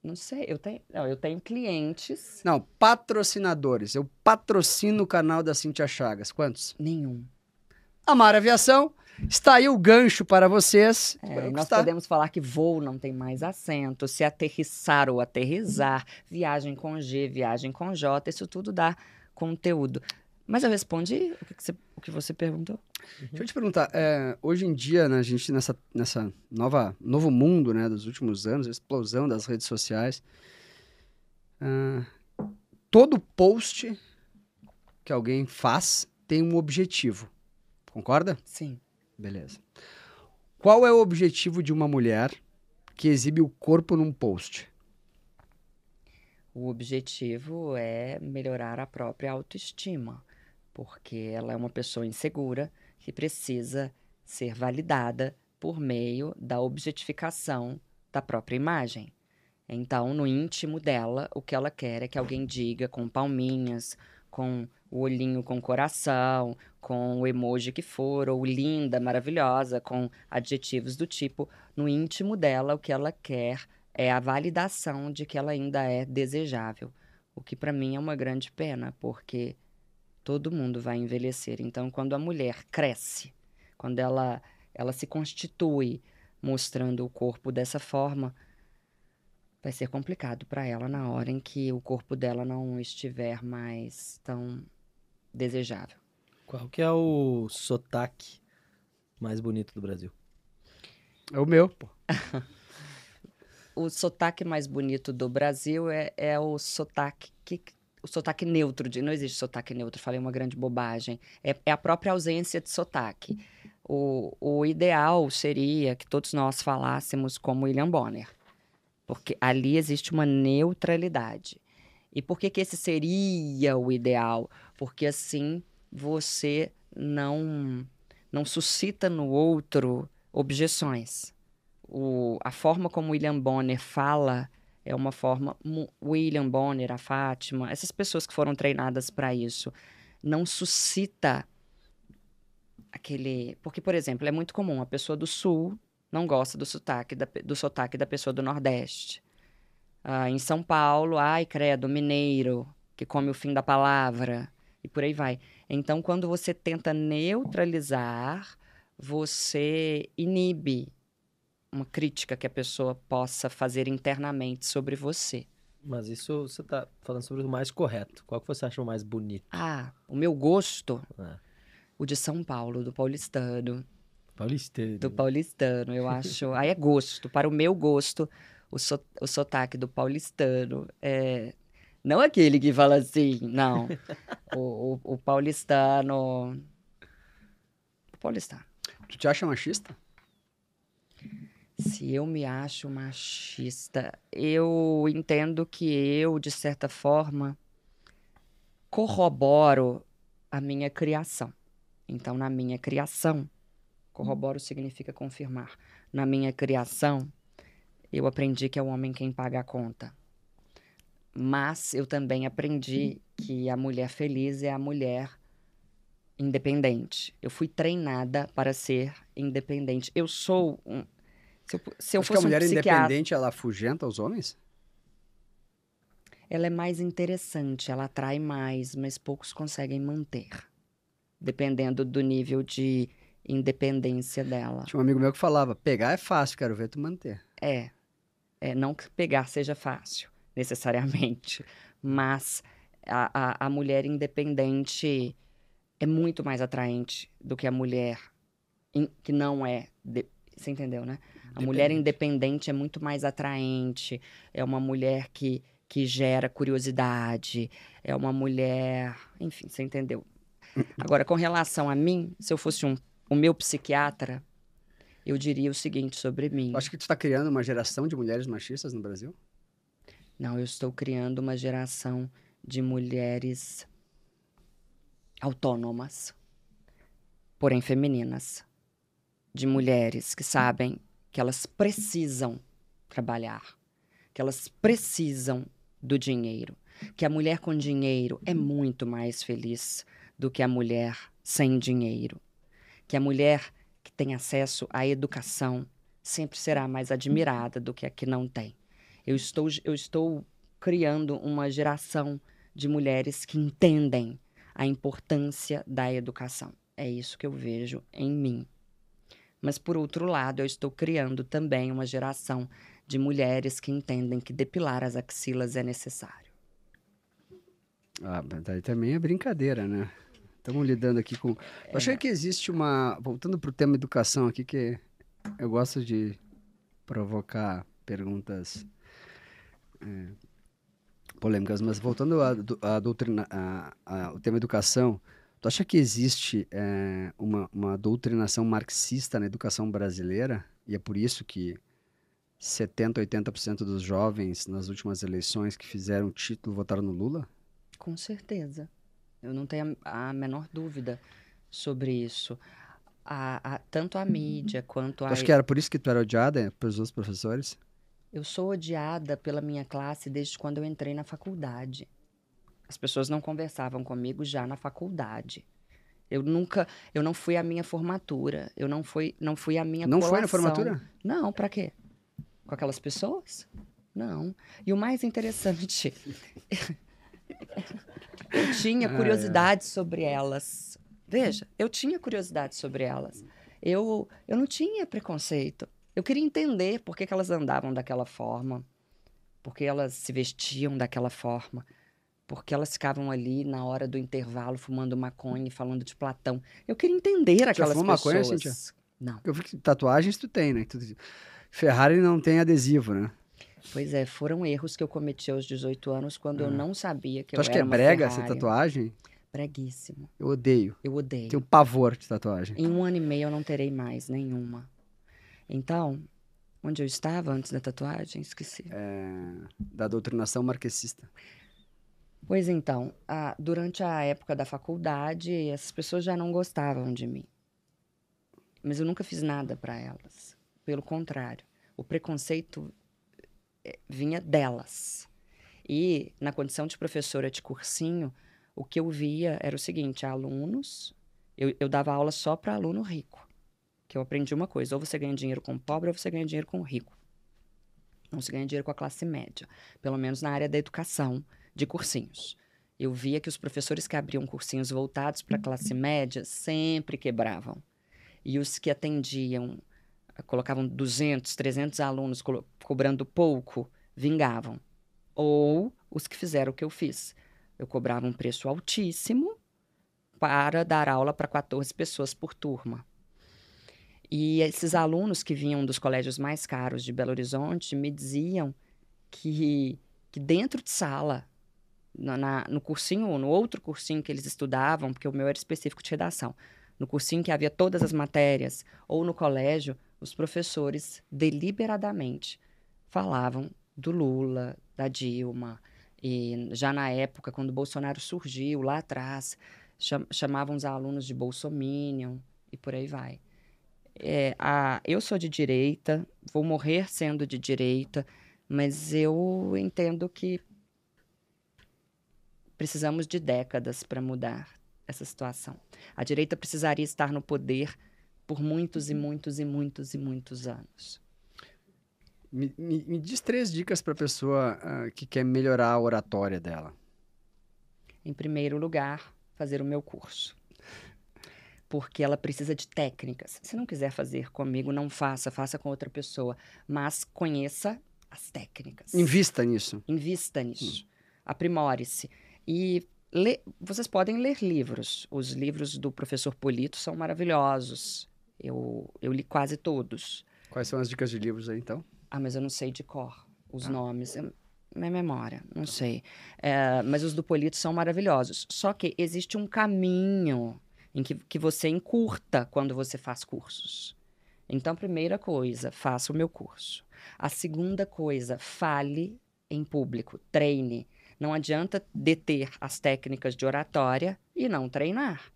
Não sei, eu tenho clientes. Não, patrocinadores. Eu patrocino o canal da Cíntia Chagas. Quantos? Nenhum. Amaro Aviação, está aí o gancho para vocês. Nós podemos falar que voo não tem mais assento, se aterrissar ou aterrissar, viagem com G, viagem com J, isso tudo dá conteúdo. Mas eu respondi o que você perguntou. Deixa eu te perguntar, hoje em dia, né, a gente nessa novo mundo, né, dos últimos anos, a explosão das redes sociais, todo post que alguém faz tem um objetivo, concorda? Sim. Beleza. Qual é o objetivo de uma mulher que exibe o corpo num post? O objetivo é melhorar a própria autoestima, porque ela é uma pessoa insegura que precisa ser validada por meio da objetificação da própria imagem. Então, no íntimo dela, o que ela quer é que alguém diga com palminhas, com o olhinho com coração, com o emoji que for, ou linda, maravilhosa, com adjetivos do tipo. No íntimo dela, o que ela quer é a validação de que ela ainda é desejável. O que para mim é uma grande pena, porque todo mundo vai envelhecer. Então, quando a mulher cresce, quando ela se constitui mostrando o corpo dessa forma, vai ser complicado para ela na hora em que o corpo dela não estiver mais tão desejável. Qual que é o sotaque mais bonito do Brasil? É o meu, pô. O sotaque mais bonito do Brasil é o sotaque o sotaque neutro. Não existe sotaque neutro, falei uma grande bobagem. É a própria ausência de sotaque. O ideal seria que todos nós falássemos como William Bonner, porque ali existe uma neutralidade. E por que esse seria o ideal? Porque assim você não suscita no outro objeções. A forma como William Bonner fala é uma forma... William Bonner, a Fátima, essas pessoas que foram treinadas para isso, não suscita aquele... Porque, por exemplo, é muito comum a pessoa do Sul não gosta do sotaque da pessoa do Nordeste. Em São Paulo, ai, credo, mineiro, que come o fim da palavra, e por aí vai. Então, quando você tenta neutralizar, você inibe uma crítica que a pessoa possa fazer internamente sobre você. Mas isso você tá falando sobre o mais correto. Qual que você acha o mais bonito? O meu gosto, É. o de São Paulo, do paulistano. Paulistano. Do paulistano, eu acho. Aí é gosto. Para o meu gosto, o sotaque do paulistano é... Não aquele que fala assim, não. O paulistano... O paulistano. Tu te acha machista? Se eu me acho machista, eu entendo que eu, de certa forma, corroboro a minha criação. Então, na minha criação, corroboro significa confirmar. Na minha criação, eu aprendi que é o homem quem paga a conta. Mas eu também aprendi que a mulher feliz é a mulher independente. Eu fui treinada para ser independente. Eu sou Se eu Acho que fosse a mulher um psiquiatra, independente, ela afugenta os homens? ela é mais interessante, ela atrai mais, mas poucos conseguem manter, dependendo do nível de independência dela. Tinha um amigo meu que falava, pegar é fácil, quero ver tu manter. Não que pegar seja fácil, necessariamente, mas a mulher independente é muito mais atraente do que a mulher que não é... Você entendeu, né? A mulher independente é muito mais atraente, é uma mulher que gera curiosidade, é uma mulher... Enfim, você entendeu. Agora, com relação a mim, se eu fosse o meu psiquiatra, eu diria o seguinte sobre mim. Acho que tu está criando uma geração de mulheres machistas no Brasil? Não, eu estou criando uma geração de mulheres autônomas, porém femininas. De mulheres que sabem que elas precisam trabalhar, que elas precisam do dinheiro. Que a mulher com dinheiro é muito mais feliz do que a mulher sem dinheiro. Que a mulher que tem acesso à educação sempre será mais admirada do que a que não tem. Eu estou criando uma geração de mulheres que entendem a importância da educação. É isso que eu vejo em mim. Mas, por outro lado, eu estou criando também uma geração de mulheres que entendem que depilar as axilas é necessário. Ah, mas daí também é brincadeira, né? Estamos lidando aqui com... Eu achei que existe uma... Voltando para o tema educação aqui, que eu gosto de provocar perguntas polêmicas, mas voltando ao tema educação, tu acha que existe uma doutrinação marxista na educação brasileira? E é por isso que 70%, 80% dos jovens nas últimas eleições que fizeram título votaram no Lula? Com certeza. Eu não tenho a menor dúvida sobre isso. Tanto a mídia quanto a... Acho que era por isso que tu era odiada pelos outros professores? Eu sou odiada pela minha classe desde quando eu entrei na faculdade. As pessoas não conversavam comigo já na faculdade. Eu não fui à minha formatura. Eu não fui à minha Não colação. foi na formatura? Não, pra quê? Com aquelas pessoas? Não. E o mais interessante... Eu tinha curiosidade sobre elas. Veja, eu tinha curiosidade sobre elas. Eu não tinha preconceito. Eu queria entender por que elas andavam daquela forma, por que elas se vestiam daquela forma, por que elas ficavam ali na hora do intervalo fumando maconha e falando de Platão. Eu queria entender aquelas fumou pessoas. maconha, Cíntia? Não. Eu vi que tatuagens tu tem, né? Ferrari não tem adesivo, né? Pois é, foram erros que eu cometi aos 18 anos quando eu não sabia que Tu eu acha era que é uma brega Ferrari. essa tatuagem? Breguíssimo. Eu odeio. Eu odeio. Tenho pavor de tatuagem. Em 1 ano e meio eu não terei mais nenhuma. Então, onde eu estava antes da tatuagem? Esqueci. Da doutrinação marxista. Pois então, durante a época da faculdade, essas pessoas já não gostavam de mim. Mas eu nunca fiz nada para elas. Pelo contrário, o preconceito vinha delas. E, na condição de professora de cursinho, o que eu via era o seguinte, alunos... Eu dava aula só para aluno rico. Que eu aprendi uma coisa, ou você ganha dinheiro com o pobre, ou você ganha dinheiro com o rico. Não se ganha dinheiro com a classe média. Pelo menos na área da educação, de cursinhos. Eu via que os professores que abriam cursinhos voltados para a classe média sempre quebravam. E os que atendiam, colocavam 200, 300 alunos cobrando pouco, vingavam. Ou os que fizeram o que eu fiz. Eu cobrava um preço altíssimo para dar aula para 14 pessoas por turma. E esses alunos que vinham dos colégios mais caros de Belo Horizonte me diziam que dentro de sala, no cursinho, no outro cursinho que eles estudavam, porque o meu era específico de redação, no cursinho que havia todas as matérias, ou no colégio, os professores deliberadamente falavam do Lula, da Dilma, e já na época, quando o Bolsonaro surgiu, lá atrás, chamavam os alunos de bolsominion, e por aí vai. Eu sou de direita, vou morrer sendo de direita, mas eu entendo que precisamos de décadas para mudar essa situação. A direita precisaria estar no poder por muitos e muitos e muitos e muitos anos. Me diz 3 dicas para a pessoa que quer melhorar a oratória dela. Em primeiro lugar, fazer o meu curso. Porque ela precisa de técnicas. Se não quiser fazer comigo, não faça, faça com outra pessoa. Mas conheça as técnicas. Invista nisso. Invista nisso. Aprimore-se. E vocês podem ler livros. Os livros do professor Polito são maravilhosos. Eu li quase todos. Quais são as dicas de livros aí, então? Mas eu não sei de cor os nomes. Minha memória, não sei. Mas os do Polito são maravilhosos. Só que existe um caminho em que você encurta quando você faz cursos. Então, primeira coisa, faça o meu curso. A segunda coisa, fale em público, treine. Não adianta deter as técnicas de oratória e não treinar.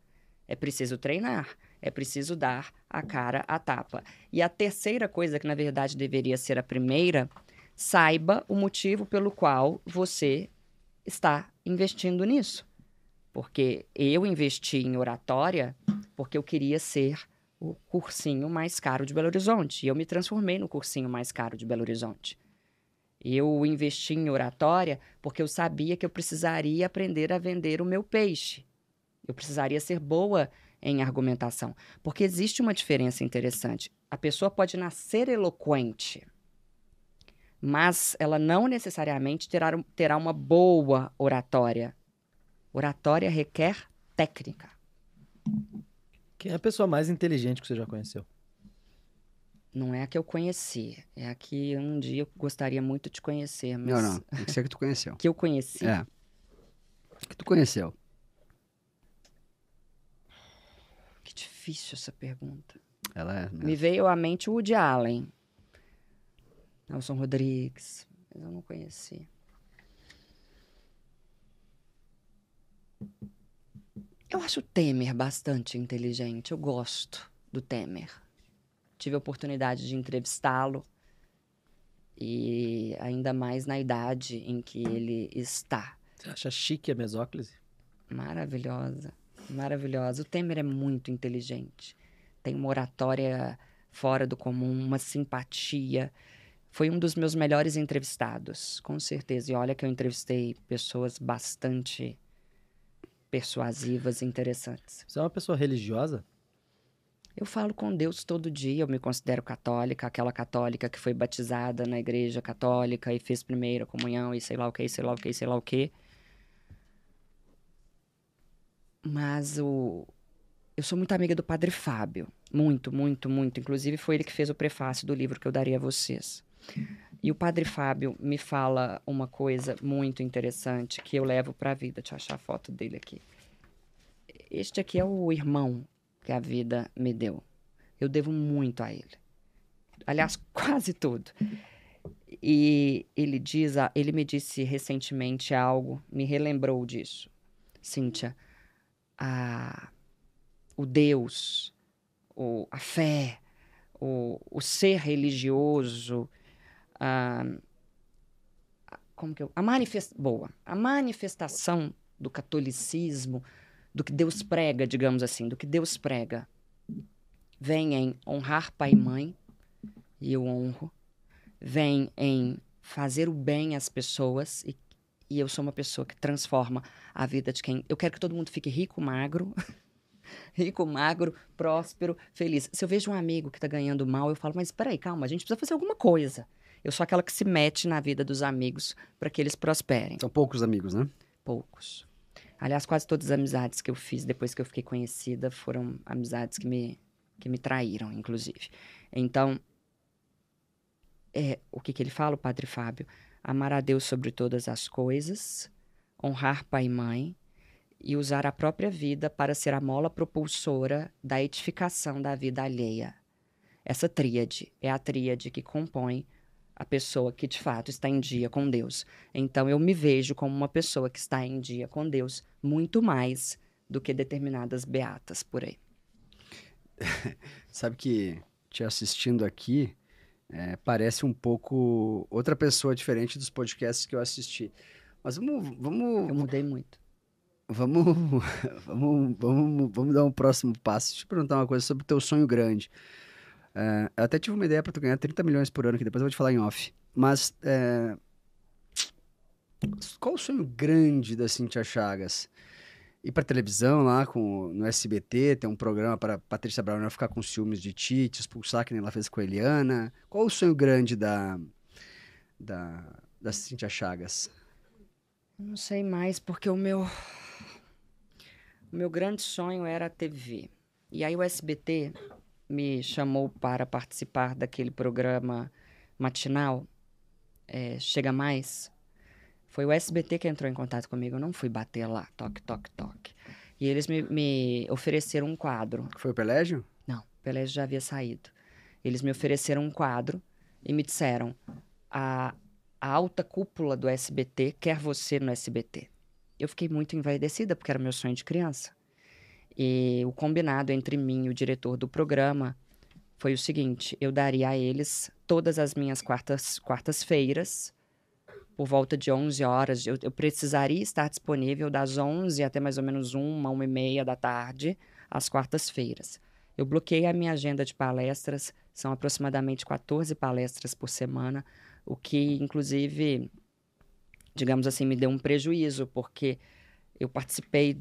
É preciso treinar, é preciso dar a cara à tapa. E a terceira coisa, que na verdade deveria ser a primeira, saiba o motivo pelo qual você está investindo nisso. Porque eu investi em oratória porque eu queria ser o cursinho mais caro de Belo Horizonte. E eu me transformei no cursinho mais caro de Belo Horizonte. Eu investi em oratória porque eu sabia que eu precisaria aprender a vender o meu peixe. Eu precisaria ser boa em argumentação. Porque existe uma diferença interessante. A pessoa pode nascer eloquente, mas ela não necessariamente terá uma boa oratória. Oratória requer técnica. Quem é a pessoa mais inteligente que você já conheceu? Não é a que eu conheci. É a que um dia eu gostaria muito de conhecer. Mas Não, tem que ser a que tu conheceu. que eu conheci. É. Que tu conheceu. Que difícil essa pergunta. Ela é. Me veio à mente o Woody Allen. Nelson Rodrigues. Mas eu não conheci. Eu acho o Temer bastante inteligente. Eu gosto do Temer. Tive a oportunidade de entrevistá-lo. E ainda mais na idade em que ele está. Você acha chique a mesóclise? Maravilhosa. Maravilhosa. O Temer é muito inteligente. Tem uma oratória fora do comum, uma simpatia. Foi um dos meus melhores entrevistados, com certeza. E olha que eu entrevistei pessoas bastante persuasivas e interessantes. Você é uma pessoa religiosa? Eu falo com Deus todo dia, eu me considero católica, aquela católica que foi batizada na igreja católica e fez primeira comunhão e sei lá o que, sei lá o que, sei lá o que. Mas eu sou muito amiga do Padre Fábio. Muito, muito, muito. Inclusive foi ele que fez o prefácio do livro que eu daria a vocês. E o Padre Fábio me fala uma coisa muito interessante que eu levo para a vida. Deixa eu achar a foto dele aqui. Este aqui é o irmão que a vida me deu. Eu devo muito a ele. Aliás, quase tudo. E ele me disse recentemente algo, me relembrou disso. Cíntia, o Deus, a fé, o ser religioso, a manifestação do catolicismo, do que Deus prega, digamos assim, do que Deus prega, vem em honrar pai e mãe, e eu honro, vem em fazer o bem às pessoas, e eu sou uma pessoa que transforma a vida de quem... Eu quero que todo mundo fique rico, magro, próspero, feliz. Se eu vejo um amigo que está ganhando mal, eu falo, mas espera aí, calma, a gente precisa fazer alguma coisa. Eu sou aquela que se mete na vida dos amigos para que eles prosperem. São poucos amigos, né? Poucos. Aliás, quase todas as amizades que eu fiz depois que eu fiquei conhecida foram amizades que me traíram, inclusive. Então, o que ele fala, o Padre Fábio? Amar a Deus sobre todas as coisas, honrar pai e mãe e usar a própria vida para ser a mola propulsora da edificação da vida alheia. Essa tríade é a tríade que compõe a pessoa que, de fato, está em dia com Deus. Então, eu me vejo como uma pessoa que está em dia com Deus muito mais do que determinadas beatas por aí. Sabe que te assistindo aqui parece um pouco outra pessoa diferente dos podcasts que eu assisti. Mas vamos... Eu mudei muito. Vamos dar um próximo passo. Deixa eu te perguntar uma coisa sobre o teu sonho grande. Eu até tive uma ideia para tu ganhar 30 milhões por ano, que depois eu vou te falar em off. Mas qual o sonho grande da Cíntia Chagas? Ir pra televisão lá no SBT, ter um programa para Patrícia Bravanel ficar com ciúmes de ti, te expulsar, que nem ela fez com a Eliana. Qual o sonho grande da Cíntia Chagas? Não sei mais, porque o meu grande sonho era a TV. E aí o SBT me chamou para participar daquele programa matinal, Chega Mais. Foi o SBT que entrou em contato comigo, eu não fui bater lá, toque, toque, toque. E eles me ofereceram um quadro. Foi o Pelégio? Não, o Pelégio já havia saído. Eles me ofereceram um quadro e me disseram, a alta cúpula do SBT quer você no SBT. Eu fiquei muito envaidecida, porque era meu sonho de criança. E o combinado entre mim e o diretor do programa foi o seguinte: eu daria a eles todas as minhas quartas-feiras, por volta de 11 horas. Eu precisaria estar disponível das 11 até mais ou menos 1h30 da tarde, às quartas-feiras. Eu bloqueei a minha agenda de palestras, são aproximadamente 14 palestras por semana, o que, inclusive, digamos assim, me deu um prejuízo, porque eu participei,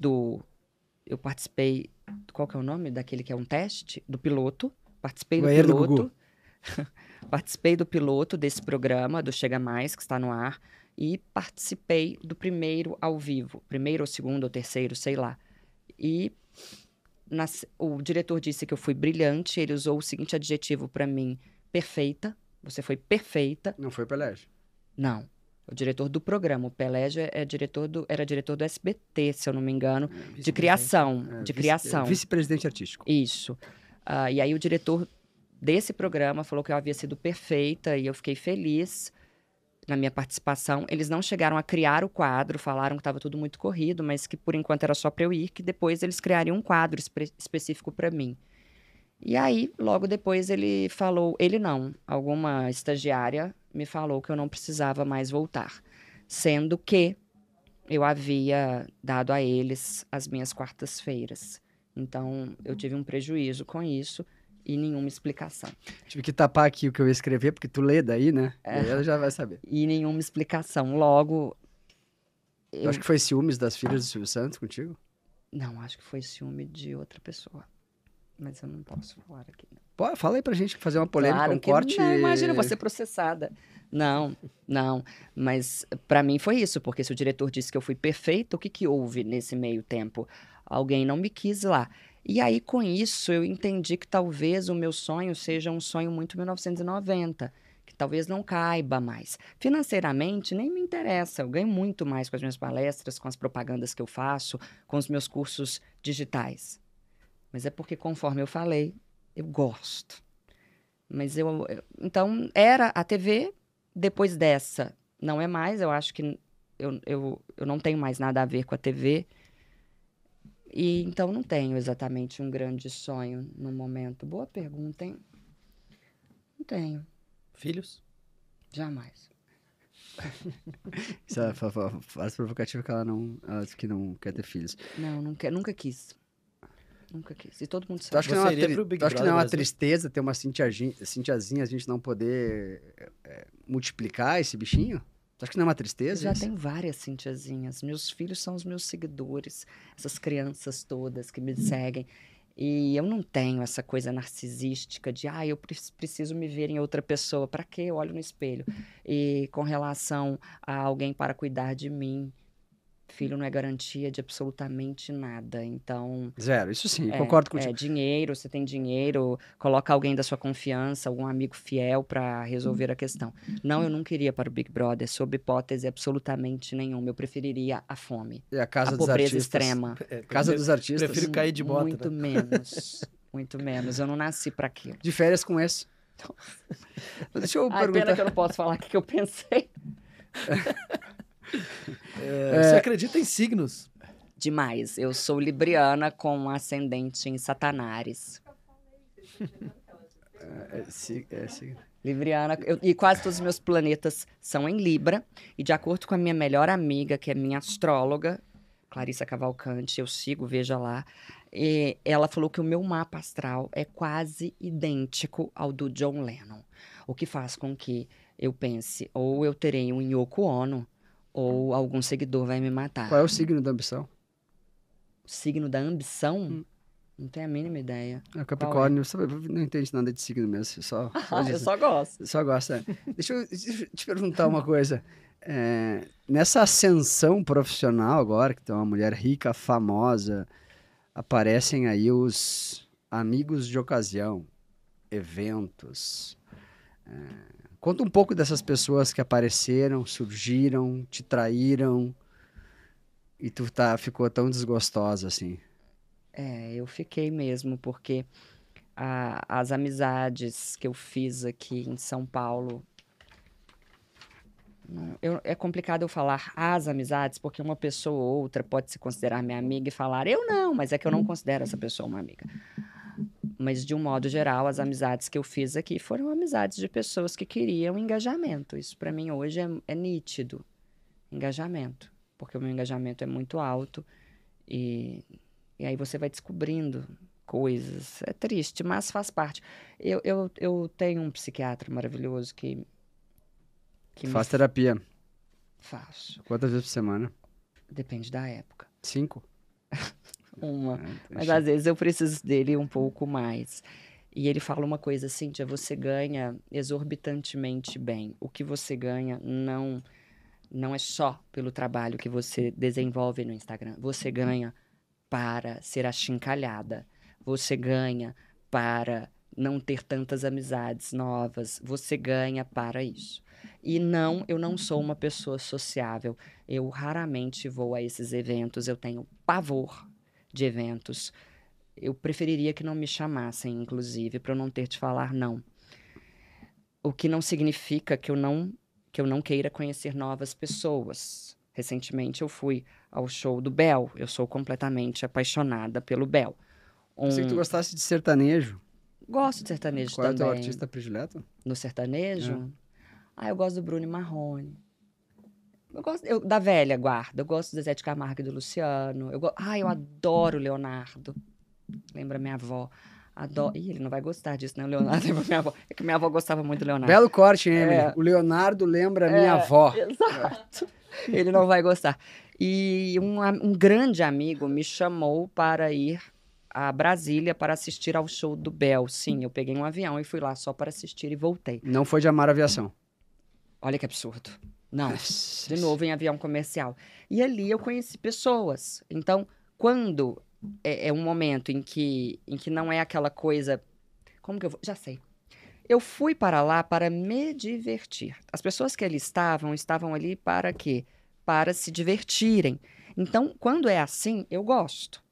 qual que é o nome daquele que é um teste? Do piloto. Participei do piloto. Participei do piloto desse programa, do Chega Mais, que está no ar, e participei do primeiro ao vivo. Primeiro, ou segundo, ou terceiro, sei lá. E o diretor disse que eu fui brilhante, ele usou o seguinte adjetivo para mim: perfeita. Você foi perfeita. Não foi Pelégio? Não. O diretor do programa. O Pelégio era diretor do SBT, se eu não me engano, de criação. Vice-presidente artístico. Isso. E aí o diretor desse programa falou que eu havia sido perfeita e eu fiquei feliz na minha participação. Eles não chegaram a criar o quadro, falaram que estava tudo muito corrido, mas que por enquanto era só para eu ir, que depois eles criariam um quadro específico para mim. E aí, logo depois, alguma estagiária me falou que eu não precisava mais voltar, sendo que eu havia dado a eles as minhas quartas-feiras. Então, eu tive um prejuízo com isso e nenhuma explicação. Tive que tapar aqui o que eu ia escrever, porque tu lê daí, né? E aí ela já vai saber. E nenhuma explicação. Logo... Eu acho que foi ciúmes das filhas do Silvio Santos contigo? Não, acho que foi ciúme de outra pessoa. Mas eu não posso falar aqui. Pô, fala aí pra gente fazer uma polêmica, claro um corte. Não, imagina, vou ser processada. Não. Mas pra mim foi isso, porque se o diretor disse que eu fui perfeita, o que houve nesse meio tempo? Alguém não me quis lá. E aí, com isso, eu entendi que talvez o meu sonho seja um sonho muito 1990, que talvez não caiba mais. Financeiramente, nem me interessa. Eu ganho muito mais com as minhas palestras, com as propagandas que eu faço, com os meus cursos digitais. Mas é porque, conforme eu falei, eu gosto. Mas então, era a TV, depois dessa, não é mais. Eu acho que eu não tenho mais nada a ver com a TV. E então não tenho exatamente um grande sonho no momento. Boa pergunta, hein? Não tenho. Filhos? Jamais. Isso é frase provocativa que ela disse que não quer ter filhos. Não, nunca quis. Nunca quis. E todo mundo Tu sabe. acha que não é uma tristeza ter uma Cintiazinha, a gente não poder multiplicar esse bichinho? Tu acha que não é uma tristeza? Já tem várias Cintiazinhas. Meus filhos são os meus seguidores. Essas crianças todas que me seguem. E eu não tenho essa coisa narcisística de eu preciso me ver em outra pessoa. Para quê? Eu olho no espelho. E com relação a alguém para cuidar de mim, filho não é garantia de absolutamente nada. Então... Zero, isso sim, concordo contigo. Dinheiro, você tem dinheiro, coloca alguém da sua confiança, algum amigo fiel para resolver a questão. Não, eu não queria para o Big Brother, sob hipótese absolutamente nenhuma. Eu preferiria a fome, a pobreza artistas, extrema. Casa dos artistas. Prefiro cair de bota. Muito menos, muito menos. Eu não nasci para aquilo. De férias com esse. Deixa eu perguntar. Pena que eu não posso falar o que eu pensei. Você acredita em signos? Demais. Eu sou libriana com ascendente em Satanares. Libriana. E quase todos os meus planetas são em Libra. E de acordo com a minha melhor amiga, que é minha astróloga, Clarissa Cavalcante, eu sigo, veja lá. E ela falou que o meu mapa astral é quase idêntico ao do John Lennon. O que faz com que eu pense, ou eu terei um Yoko Ono, ou algum seguidor vai me matar. Qual é o signo da ambição? O signo da ambição? Não tenho a mínima ideia. O Capricórnio, não entende nada de signo mesmo. Eu só gosto. Só gosta. Deixa eu te perguntar uma coisa. Nessa ascensão profissional agora, que tem uma mulher rica, famosa, aparecem aí os amigos de ocasião, eventos. Conta um pouco dessas pessoas que apareceram, surgiram, te traíram e tu ficou tão desgostosa assim. Eu fiquei mesmo, porque as amizades que eu fiz aqui em São Paulo... é complicado eu falar as amizades, porque uma pessoa ou outra pode se considerar minha amiga e falar, eu não, mas é que eu não considero essa pessoa uma amiga. Mas, de um modo geral, as amizades que eu fiz aqui foram amizades de pessoas que queriam engajamento. Isso, para mim, hoje é nítido. Engajamento. Porque o meu engajamento é muito alto. E aí você vai descobrindo coisas. É triste, mas faz parte. Eu tenho um psiquiatra maravilhoso que Faz terapia. Faço. Quantas vezes por semana? Depende da época. 5? Uma. Mas às vezes eu preciso dele um pouco mais. E ele fala uma coisa, Cíntia, você ganha exorbitantemente bem. O que você ganha não é só pelo trabalho que você desenvolve no Instagram. Você ganha para ser achincalhada. Você ganha para não ter tantas amizades novas. Você ganha para isso. E não, eu não sou uma pessoa sociável. Eu raramente vou a esses eventos. Eu tenho pavor de eventos. Eu preferiria que não me chamassem, inclusive, para eu não ter de falar não. O que não significa que eu não queira conhecer novas pessoas. Recentemente eu fui ao show do Bel. Eu sou completamente apaixonada pelo Bel. Pensei que tu gostasse de sertanejo. Gosto de sertanejo Qual também. Qual é o teu artista predileto? No sertanejo? Eu gosto do Bruno e Marrone. Eu gosto da velha guarda. Eu gosto do Zezé de Camargo e do Luciano. Eu adoro o Leonardo. Lembra minha avó. Adoro. Ih, ele não vai gostar disso, né? O Leonardo lembra minha avó. É que minha avó gostava muito do Leonardo. Belo corte, hein, Emily? O Leonardo lembra minha avó. Exato. Ele não vai gostar. E um grande amigo me chamou para ir a Brasília para assistir ao show do Bel. Sim, eu peguei um avião e fui lá só para assistir e voltei. Não foi de Amar Aviação. Olha que absurdo. Não, de novo em avião comercial. E ali eu conheci pessoas. Então, quando é um momento em que não é aquela coisa... Como que eu vou? Já sei. Eu fui para lá para me divertir. As pessoas que ali estavam ali para quê? Para se divertirem. Então, quando é assim, eu gosto.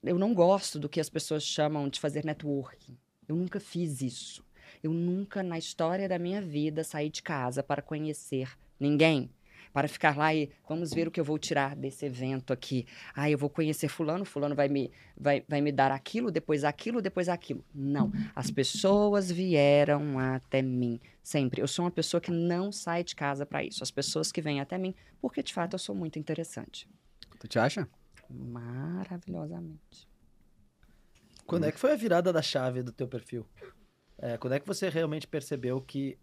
Eu não gosto do que as pessoas chamam de fazer networking. Eu nunca fiz isso. Eu nunca, na história da minha vida, saí de casa para conhecer ninguém. Para ficar lá e vamos ver o que eu vou tirar desse evento aqui. Eu vou conhecer fulano vai me dar aquilo, depois aquilo, depois aquilo. Não. As pessoas vieram até mim. Sempre. Eu sou uma pessoa que não sai de casa para isso. As pessoas que vêm até mim, porque de fato eu sou muito interessante. Tu te acha? Maravilhosamente. Quando é que foi a virada da chave do teu perfil? Quando é que você realmente percebeu que,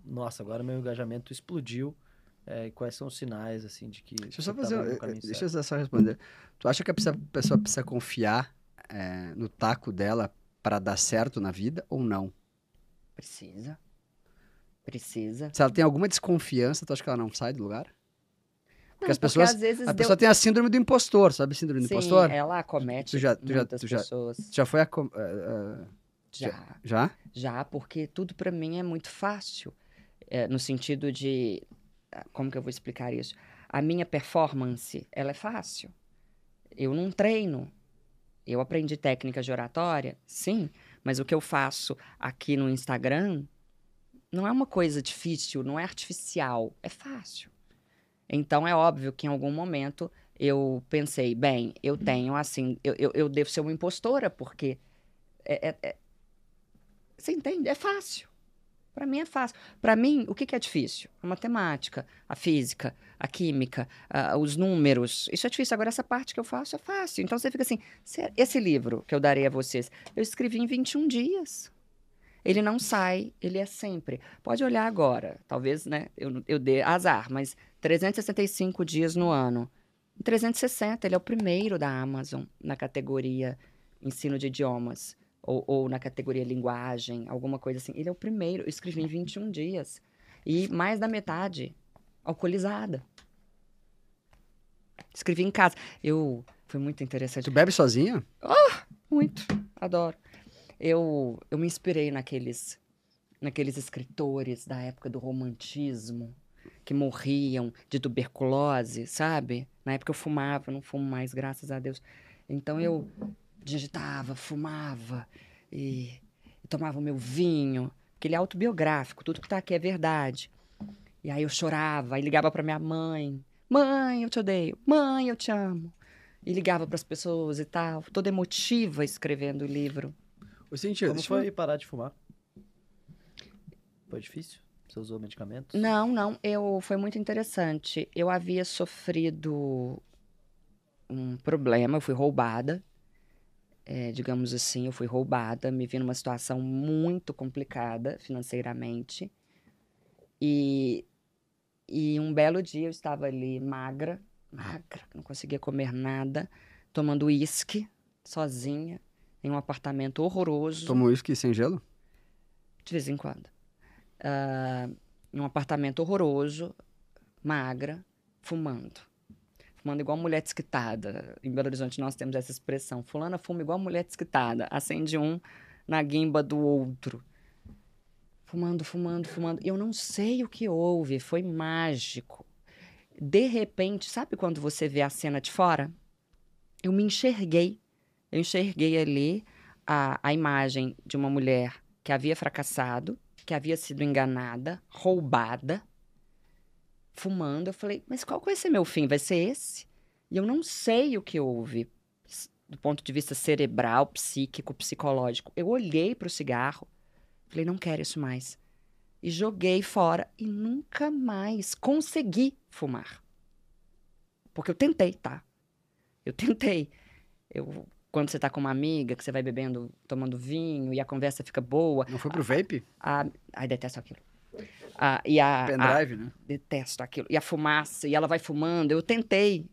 nossa, agora meu engajamento explodiu? E quais são os sinais, assim, de que Deixa eu só você tava no caminho certo? Deixa eu só responder. Tu acha que a pessoa precisa confiar no taco dela para dar certo na vida ou não? Precisa. Se ela tem alguma desconfiança, tu acha que ela não sai do lugar? Porque Não, as pessoas, às vezes a pessoa tem a síndrome do impostor, sabe? Síndrome do Sim, impostor? ela acomete muitas pessoas. Já foi Já? Já, porque tudo para mim é muito fácil. No sentido de... Como que eu vou explicar isso? A minha performance, ela é fácil. Eu não treino. Eu aprendi técnicas de oratória, sim, mas o que eu faço aqui no Instagram não é uma coisa difícil, não é artificial, é fácil. Então, é óbvio que em algum momento eu pensei, bem, eu tenho assim, eu devo ser uma impostora, porque você entende? É fácil. Para mim é fácil. Para mim, o que é difícil? A matemática, a física, a química, os números. Isso é difícil. Agora, essa parte que eu faço é fácil. Então, você fica assim, esse livro que eu darei a vocês, eu escrevi em 21 dias. Ele não sai, ele é sempre. Pode olhar agora. Talvez, né, eu dê azar, mas 365 dias no ano. Em 360, ele é o primeiro da Amazon na categoria ensino de idiomas. Ou na categoria linguagem, alguma coisa assim. Ele é o primeiro. Eu escrevi em 21 dias. E mais da metade alcoolizada. Escrevi em casa. Foi muito interessante. Tu bebe sozinha? Muito. Adoro. Eu me inspirei naqueles escritores da época do romantismo, que morriam de tuberculose, sabe? Na época eu fumava, não fumo mais, graças a Deus. Então eu digitava, fumava e tomava o meu vinho, que ele é autobiográfico, tudo que tá aqui é verdade. E aí eu chorava, e ligava pra minha mãe. Mãe, eu te odeio. Mãe, eu te amo. E ligava pras pessoas e tal, toda emotiva escrevendo o livro. Eu senti, Como foi parar de fumar? Foi difícil? Você usou medicamentos? Não, foi muito interessante. Eu havia sofrido um problema, eu fui roubada, digamos assim, eu fui roubada, me vi numa situação muito complicada financeiramente. E um belo dia eu estava ali magra, não conseguia comer nada, tomando uísque, sozinha, em um apartamento horroroso. Tomou uísque sem gelo? De vez em quando. Em um apartamento horroroso, magra, fumando. Fumando igual mulher desquitada. Em Belo Horizonte nós temos essa expressão. Fulana fuma igual mulher desquitada. Acende um na guimba do outro. Fumando. Eu não sei o que houve. Foi mágico. De repente, sabe quando você vê a cena de fora? Eu me enxerguei. Eu enxerguei ali a imagem de uma mulher que havia fracassado, que havia sido enganada, roubada, fumando. Eu falei, mas qual vai ser meu fim? Vai ser esse? E eu não sei o que houve do ponto de vista cerebral, psíquico, psicológico. Eu olhei para o cigarro, falei, não quero isso mais. E joguei fora e nunca mais consegui fumar. Porque eu tentei, tá? Eu tentei. Quando você tá com uma amiga, que você vai bebendo, tomando vinho, e a conversa fica boa... Não foi pro vape? Ai, detesto aquilo. Pendrive, né? Detesto aquilo. E a fumaça, e ela vai fumando. Eu tentei.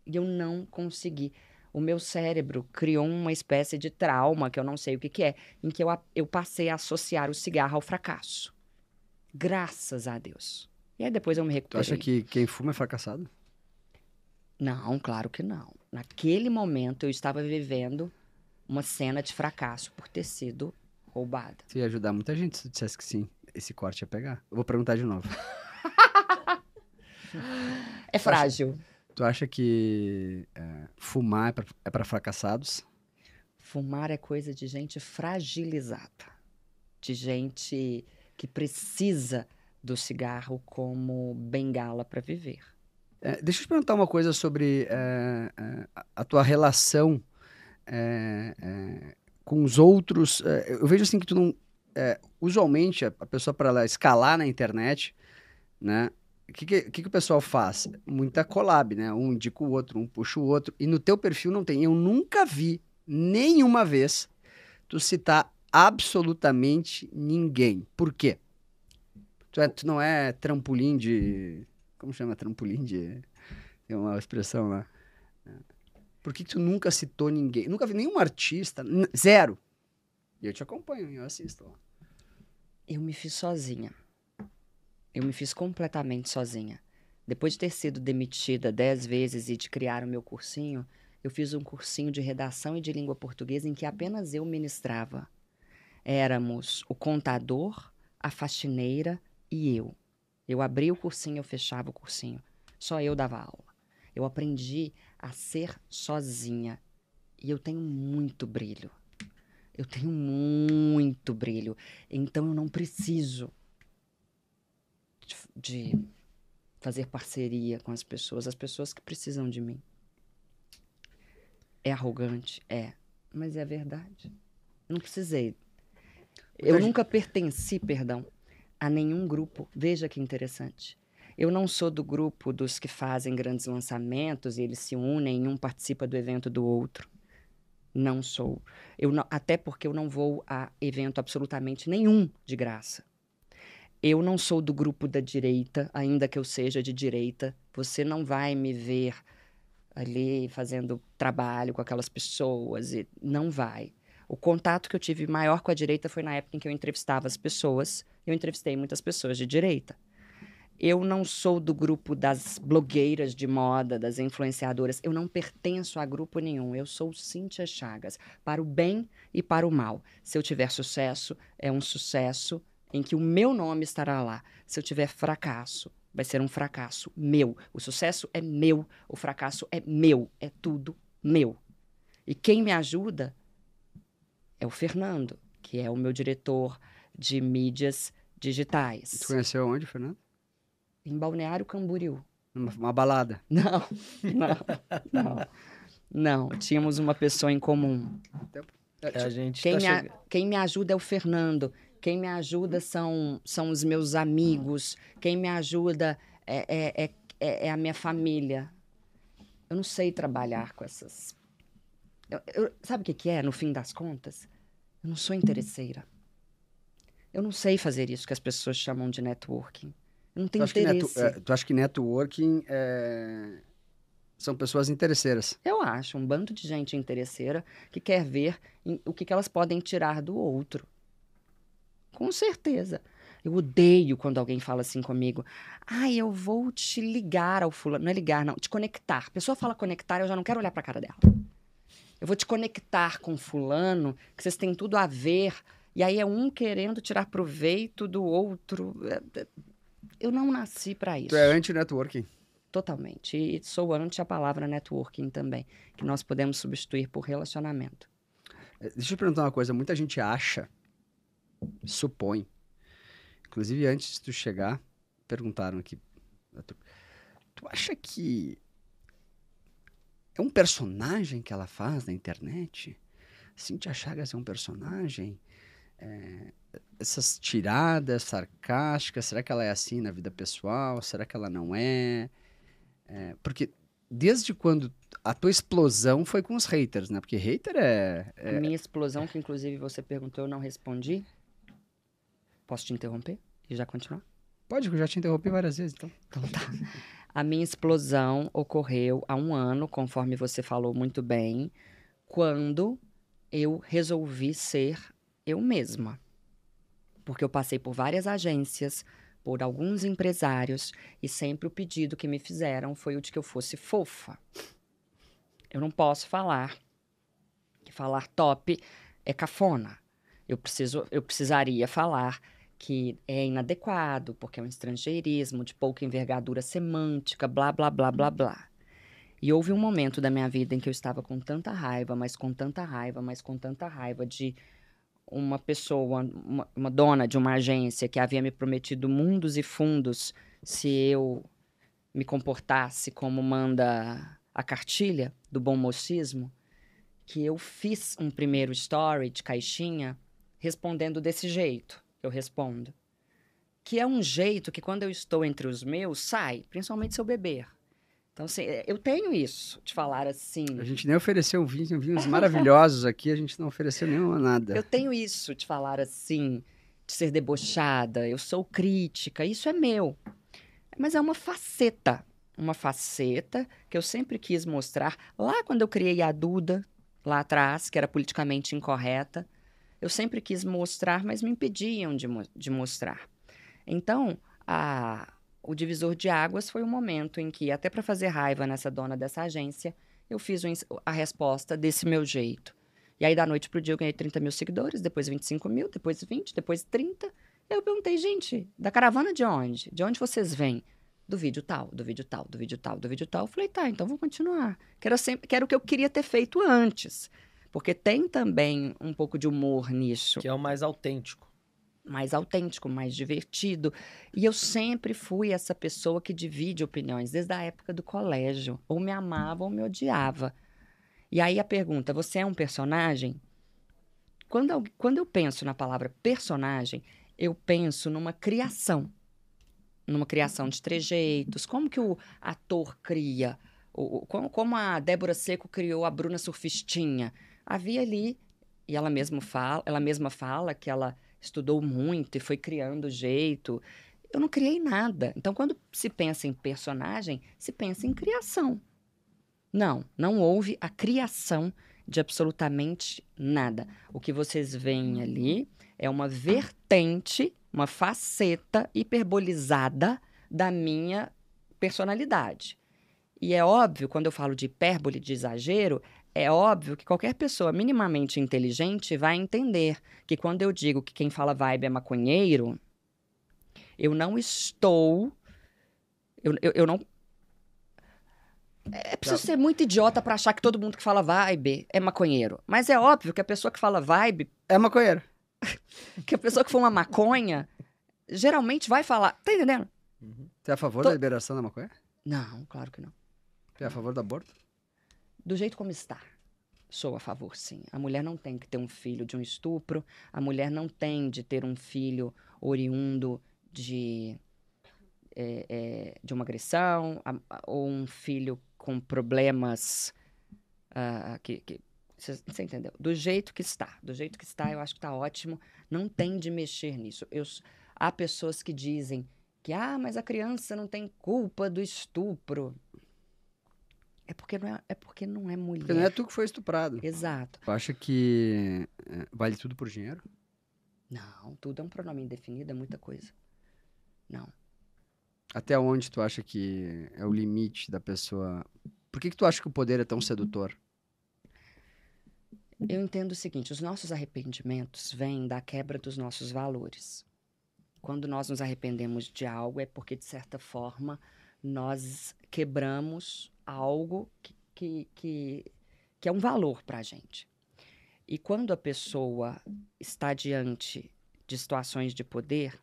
E eu não consegui. O meu cérebro criou uma espécie de trauma, que eu não sei o que é, em que eu passei a associar o cigarro ao fracasso. Graças a Deus. E aí depois eu me Tu recuperei. acha que quem fuma é fracassado? Não, claro que não. Naquele momento eu estava vivendo uma cena de fracasso por ter sido roubada. Você ia ajudar muita gente se tu dissesse que sim. Esse corte ia pegar. Eu vou perguntar de novo. É frágil. Tu acha que fumar é pra fracassados? Fumar é coisa de gente fragilizada. De gente que precisa do cigarro como bengala para viver. Deixa eu te perguntar uma coisa sobre a tua relação com os outros. Eu vejo assim que tu não... usualmente, a pessoa para ela escalar na internet, né? O que o pessoal faz? Muita collab, né? Um indica o outro, um puxa o outro. E no teu perfil não tem. Eu nunca vi, nenhuma vez, tu citar absolutamente ninguém. Por quê? Tu não é trampolim de... Como chama? Trampolim de... Tem uma expressão lá. Por que tu nunca citou ninguém? Nunca vi nenhum artista. Zero. E eu te acompanho, eu assisto. Eu me fiz sozinha. Eu me fiz completamente sozinha. Depois de ter sido demitida 10 vezes e de criar o meu cursinho, eu fiz um cursinho de redação e de língua portuguesa em que apenas eu ministrava. Éramos o contador, a faxineira e eu. Eu abria o cursinho, eu fechava o cursinho. Só eu dava aula. Eu aprendi a ser sozinha. E eu tenho muito brilho. Eu tenho muito brilho. Então eu não preciso de fazer parceria com as pessoas que precisam de mim. É arrogante? É. Mas é verdade. Eu não precisei. Eu nunca pertenci, a nenhum grupo. Veja que interessante. Eu não sou do grupo dos que fazem grandes lançamentos e eles se unem e um participa do evento do outro. Não sou. Até porque eu não vou a evento absolutamente nenhum de graça. Eu não sou do grupo da direita, ainda que eu seja de direita. Você não vai me ver ali fazendo trabalho com aquelas pessoas. Não vai. O contato que eu tive maior com a direita foi na época em que eu entrevistava as pessoas. Eu entrevistei muitas pessoas de direita. Eu não sou do grupo das blogueiras de moda, das influenciadoras. Eu não pertenço a grupo nenhum. Eu sou Cíntia Chagas, para o bem e para o mal. Se eu tiver sucesso, é um sucesso em que o meu nome estará lá. Se eu tiver fracasso, vai ser um fracasso meu. O sucesso é meu, o fracasso é meu, é tudo meu. E quem me ajuda é o Fernando, que é o meu diretor de mídias digitais. Tu conheceu onde, Fernando? Em Balneário Camboriú. Uma balada. Não. Tínhamos uma pessoa em comum. A gente Quem, tá me, chegando. quem me ajuda é o Fernando. Quem me ajuda são os meus amigos. Quem me ajuda é a minha família. Eu não sei trabalhar com essas... sabe o que é, no fim das contas? Eu não sou interesseira. Eu não sei fazer isso que as pessoas chamam de networking. Eu não tenho interesse. Tu acha que networking são pessoas interesseiras? Eu acho um bando de gente interesseira que quer ver o que elas podem tirar do outro. Com certeza. Eu odeio quando alguém fala assim comigo. Eu vou te ligar ao fulano. Não é ligar, não. Te conectar. A pessoa fala conectar, eu já não quero olhar pra cara dela. Eu vou te conectar com fulano, que vocês têm tudo a ver. E aí é um querendo tirar proveito do outro. Eu não nasci pra isso. Tu é anti-networking. Totalmente. E sou anti a palavra networking também, que nós podemos substituir por relacionamento. Deixa eu perguntar uma coisa. Muita gente acha, supõe, inclusive antes de tu chegar, perguntaram aqui, tu acha que é um personagem que ela faz na internet? Cíntia Chagas é um personagem? Essas tiradas sarcásticas, será que ela é assim na vida pessoal? Será que ela não é? Porque desde quando a tua explosão foi com os haters, né? Porque hater A minha explosão, que inclusive você perguntou, eu não respondi. Posso te interromper e já continuar? Pode, eu já te interrompi várias vezes, então. Então tá. A minha explosão ocorreu há um ano, conforme você falou muito bem, quando eu resolvi ser eu mesma. Porque eu passei por várias agências, por alguns empresários, e sempre o pedido que me fizeram foi o de que eu fosse fofa. Eu não posso falar que falar top é cafona. Eu precisaria falar que é inadequado, porque é um estrangeirismo de pouca envergadura semântica, blá, blá, blá, blá, blá. E houve um momento da minha vida em que eu estava com tanta raiva, mas com tanta raiva, mas com tanta raiva de uma pessoa, uma dona de uma agência que havia me prometido mundos e fundos se eu me comportasse como manda a cartilha do bom mocismo, que eu fiz um primeiro story de caixinha respondendo desse jeito. Eu respondo. Que é um jeito que quando eu estou entre os meus, sai, principalmente se eu beber. Então, assim, eu tenho isso, de falar assim. A gente nem ofereceu vinhos maravilhosos aqui, a gente não ofereceu nenhuma nada. Eu tenho isso de falar assim, de ser debochada, eu sou crítica, isso é meu. Mas é uma faceta que eu sempre quis mostrar. Lá quando eu criei a Duda, lá atrás, que era politicamente incorreta, eu sempre quis mostrar, mas me impediam de mostrar. Então, o divisor de águas foi o momento em que, até para fazer raiva nessa dona dessa agência, eu fiz a resposta desse meu jeito. E aí, da noite pro dia, eu ganhei 30 mil seguidores, depois 25 mil, depois 20, depois 30. Eu perguntei, gente, da caravana de onde? De onde vocês vêm? Do vídeo tal, do vídeo tal, do vídeo tal, do vídeo tal. Eu falei, tá, então vou continuar. Que era o que eu queria ter feito antes. Porque tem também um pouco de humor nisso. Que é o mais autêntico. Mais autêntico, mais divertido. E eu sempre fui essa pessoa que divide opiniões, desde a época do colégio. Ou me amava ou me odiava. E aí a pergunta, você é um personagem? Quando eu penso na palavra personagem, eu penso numa criação. Numa criação de trejeitos. Como que o ator cria? Como a Débora Seco criou a Bruna Surfistinha? Havia ali, e ela mesma fala que ela estudou muito e foi criando o jeito. Eu não criei nada. Então, quando se pensa em personagem, se pensa em criação. Não houve a criação de absolutamente nada. O que vocês veem ali é uma vertente, uma faceta hiperbolizada da minha personalidade. E é óbvio, quando eu falo de hipérbole, de exagero, é óbvio que qualquer pessoa minimamente inteligente vai entender que quando eu digo que quem fala vibe é maconheiro, eu não estou... Eu não... É preciso ser muito idiota para achar que todo mundo que fala vibe é maconheiro. Mas é óbvio que a pessoa que fala vibe... É maconheiro. Que a pessoa que fuma maconha, geralmente vai falar... Tá entendendo? Você é a favor da liberação da maconha? Não, claro que não. Você é a favor do aborto? Do jeito como está. Sou a favor, sim. A mulher não tem que ter um filho de um estupro, a mulher não tem de ter um filho oriundo de uma agressão, ou um filho com problemas você entendeu? Do jeito que está, eu acho que está ótimo. Não tem de mexer nisso. Há pessoas que dizem que, mas a criança não tem culpa do estupro. É porque não é mulher. Porque não é tu que foi estuprado. Exato. Tu acha que vale tudo por dinheiro? Não, tudo é um pronome indefinido, é muita coisa. Não. Até onde tu acha que é o limite da pessoa? Por que tu acha que o poder é tão sedutor? Eu entendo o seguinte, os nossos arrependimentos vêm da quebra dos nossos valores. Quando nós nos arrependemos de algo, é porque, de certa forma, nós quebramos algo que é um valor para a gente. E quando a pessoa está diante de situações de poder,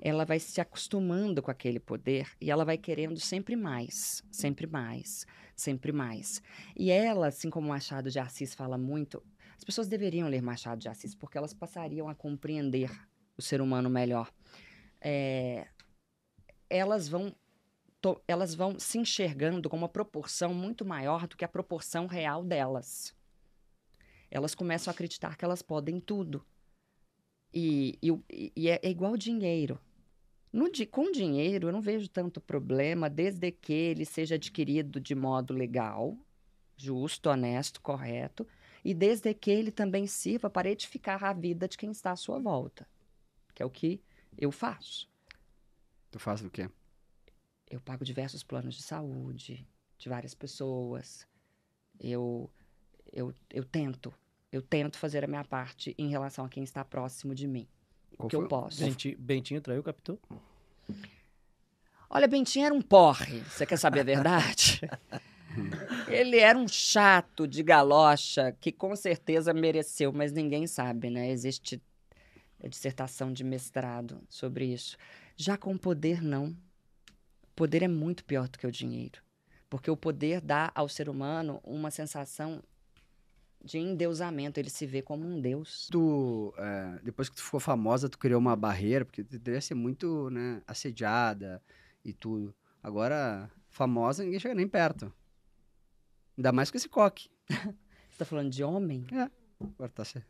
ela vai se acostumando com aquele poder e ela vai querendo sempre mais, sempre mais, sempre mais. E ela, assim como Machado de Assis fala muito, as pessoas deveriam ler Machado de Assis porque elas passariam a compreender o ser humano melhor. Elas vão se enxergando com uma proporção muito maior do que a proporção real delas. Elas começam a acreditar que elas podem tudo. E é igual dinheiro. Com dinheiro, eu não vejo tanto problema, desde que ele seja adquirido de modo legal, justo, honesto, correto, e desde que ele também sirva para edificar a vida de quem está à sua volta, que é o que eu faço. Tu faz o quê? Eu pago diversos planos de saúde de várias pessoas. Eu tento fazer a minha parte em relação a quem está próximo de mim. O que eu posso. Bentinho traiu o Capitu? Olha, Bentinho era um porre. Você quer saber a verdade? Ele era um chato de galocha que com certeza mereceu, mas ninguém sabe, né? Existe dissertação de mestrado sobre isso. Já com o poder, não. O poder é muito pior do que o dinheiro. Porque o poder dá ao ser humano uma sensação de endeusamento. Ele se vê como um deus. Tu, depois que tu ficou famosa, tu criou uma barreira, porque tu devia ser muito, né, assediada e tudo. Agora, famosa, ninguém chega nem perto. Ainda mais com esse coque. Você tá falando de homem? É. Agora tá certo.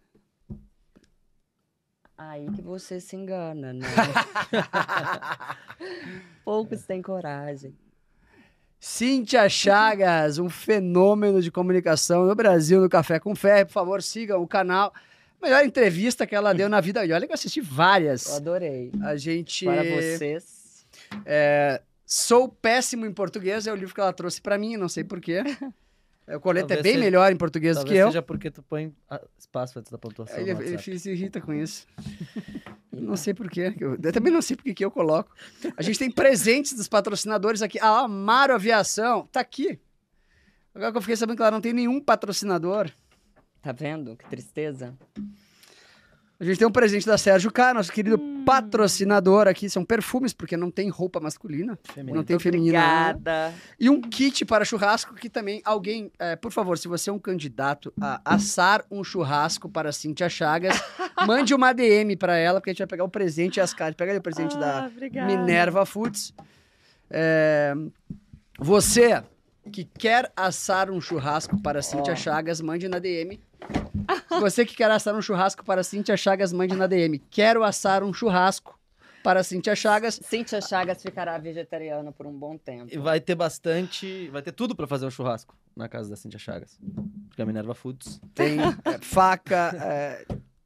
Aí que você se engana, né? Poucos têm coragem. Cíntia Chagas, um fenômeno de comunicação no Brasil, no Café com Ferre. Por favor, sigam o canal. Melhor entrevista que ela deu na vida. E olha que eu assisti várias. Eu adorei. A gente... Para vocês. Sou Péssimo em Português é o livro que ela trouxe pra mim, não sei porquê. O Coleta é Talvez bem seja- melhor em português do que eu. Talvez seja porque tu põe espaço antes da pontuação. no Ele WhatsApp. se irrita com isso. Não sei porquê. Eu também não sei porque que eu coloco. A gente tem presentes dos patrocinadores aqui. A Amaro Aviação tá aqui. Agora que eu fiquei sabendo que ela não tem nenhum patrocinador. Tá vendo? Que tristeza. A gente tem um presente da Sérgio K, nosso querido patrocinador aqui. São perfumes, porque não tem roupa masculina. Não tem feminina. Obrigada. E um kit para churrasco que também alguém... por favor, se você é um candidato a assar um churrasco para Cíntia Chagas, mande uma DM para ela, porque a gente vai pegar o presente e as cartas. Pega aí o presente da Obrigada. Minerva Foods. Você que quer assar um churrasco para Cíntia Chagas, mande na DM. Você que quer assar um churrasco para Cíntia Chagas, mande na DM. Quero assar um churrasco para Cíntia Chagas. Cíntia Chagas ficará vegetariana por um bom tempo. E vai ter bastante... Vai ter tudo pra fazer um churrasco na casa da Cíntia Chagas. Porque a Minerva Foods. Tem faca,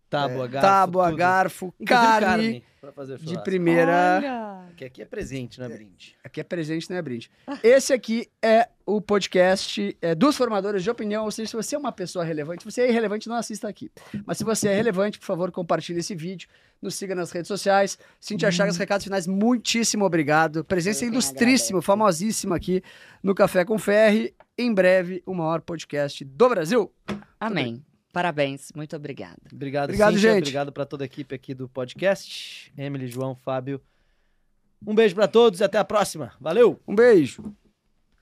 Tábua, garfo, tábua, tudo. garfo, Inclusive carne pra fazer o de churrasco. primeira. Olha! Que aqui é presente, não é brinde. Aqui é presente, não é brinde. Esse aqui é o podcast dos formadores de opinião. Ou seja, se você é uma pessoa relevante, se você é irrelevante, não assista aqui. Mas se você é relevante, por favor, compartilhe esse vídeo. Nos siga nas redes sociais. Cíntia Chagas, recados finais, muitíssimo obrigado. Presença Eu quem ilustríssima, agradeço. famosíssima aqui no Café com Ferre. Em breve, o maior podcast do Brasil. Amém. Parabéns. Muito obrigada. Obrigado, Obrigado, Cíntia. gente. Obrigado pra toda a equipe aqui do podcast. Emily, João, Fábio. Um beijo pra todos e até a próxima. Valeu! Um beijo.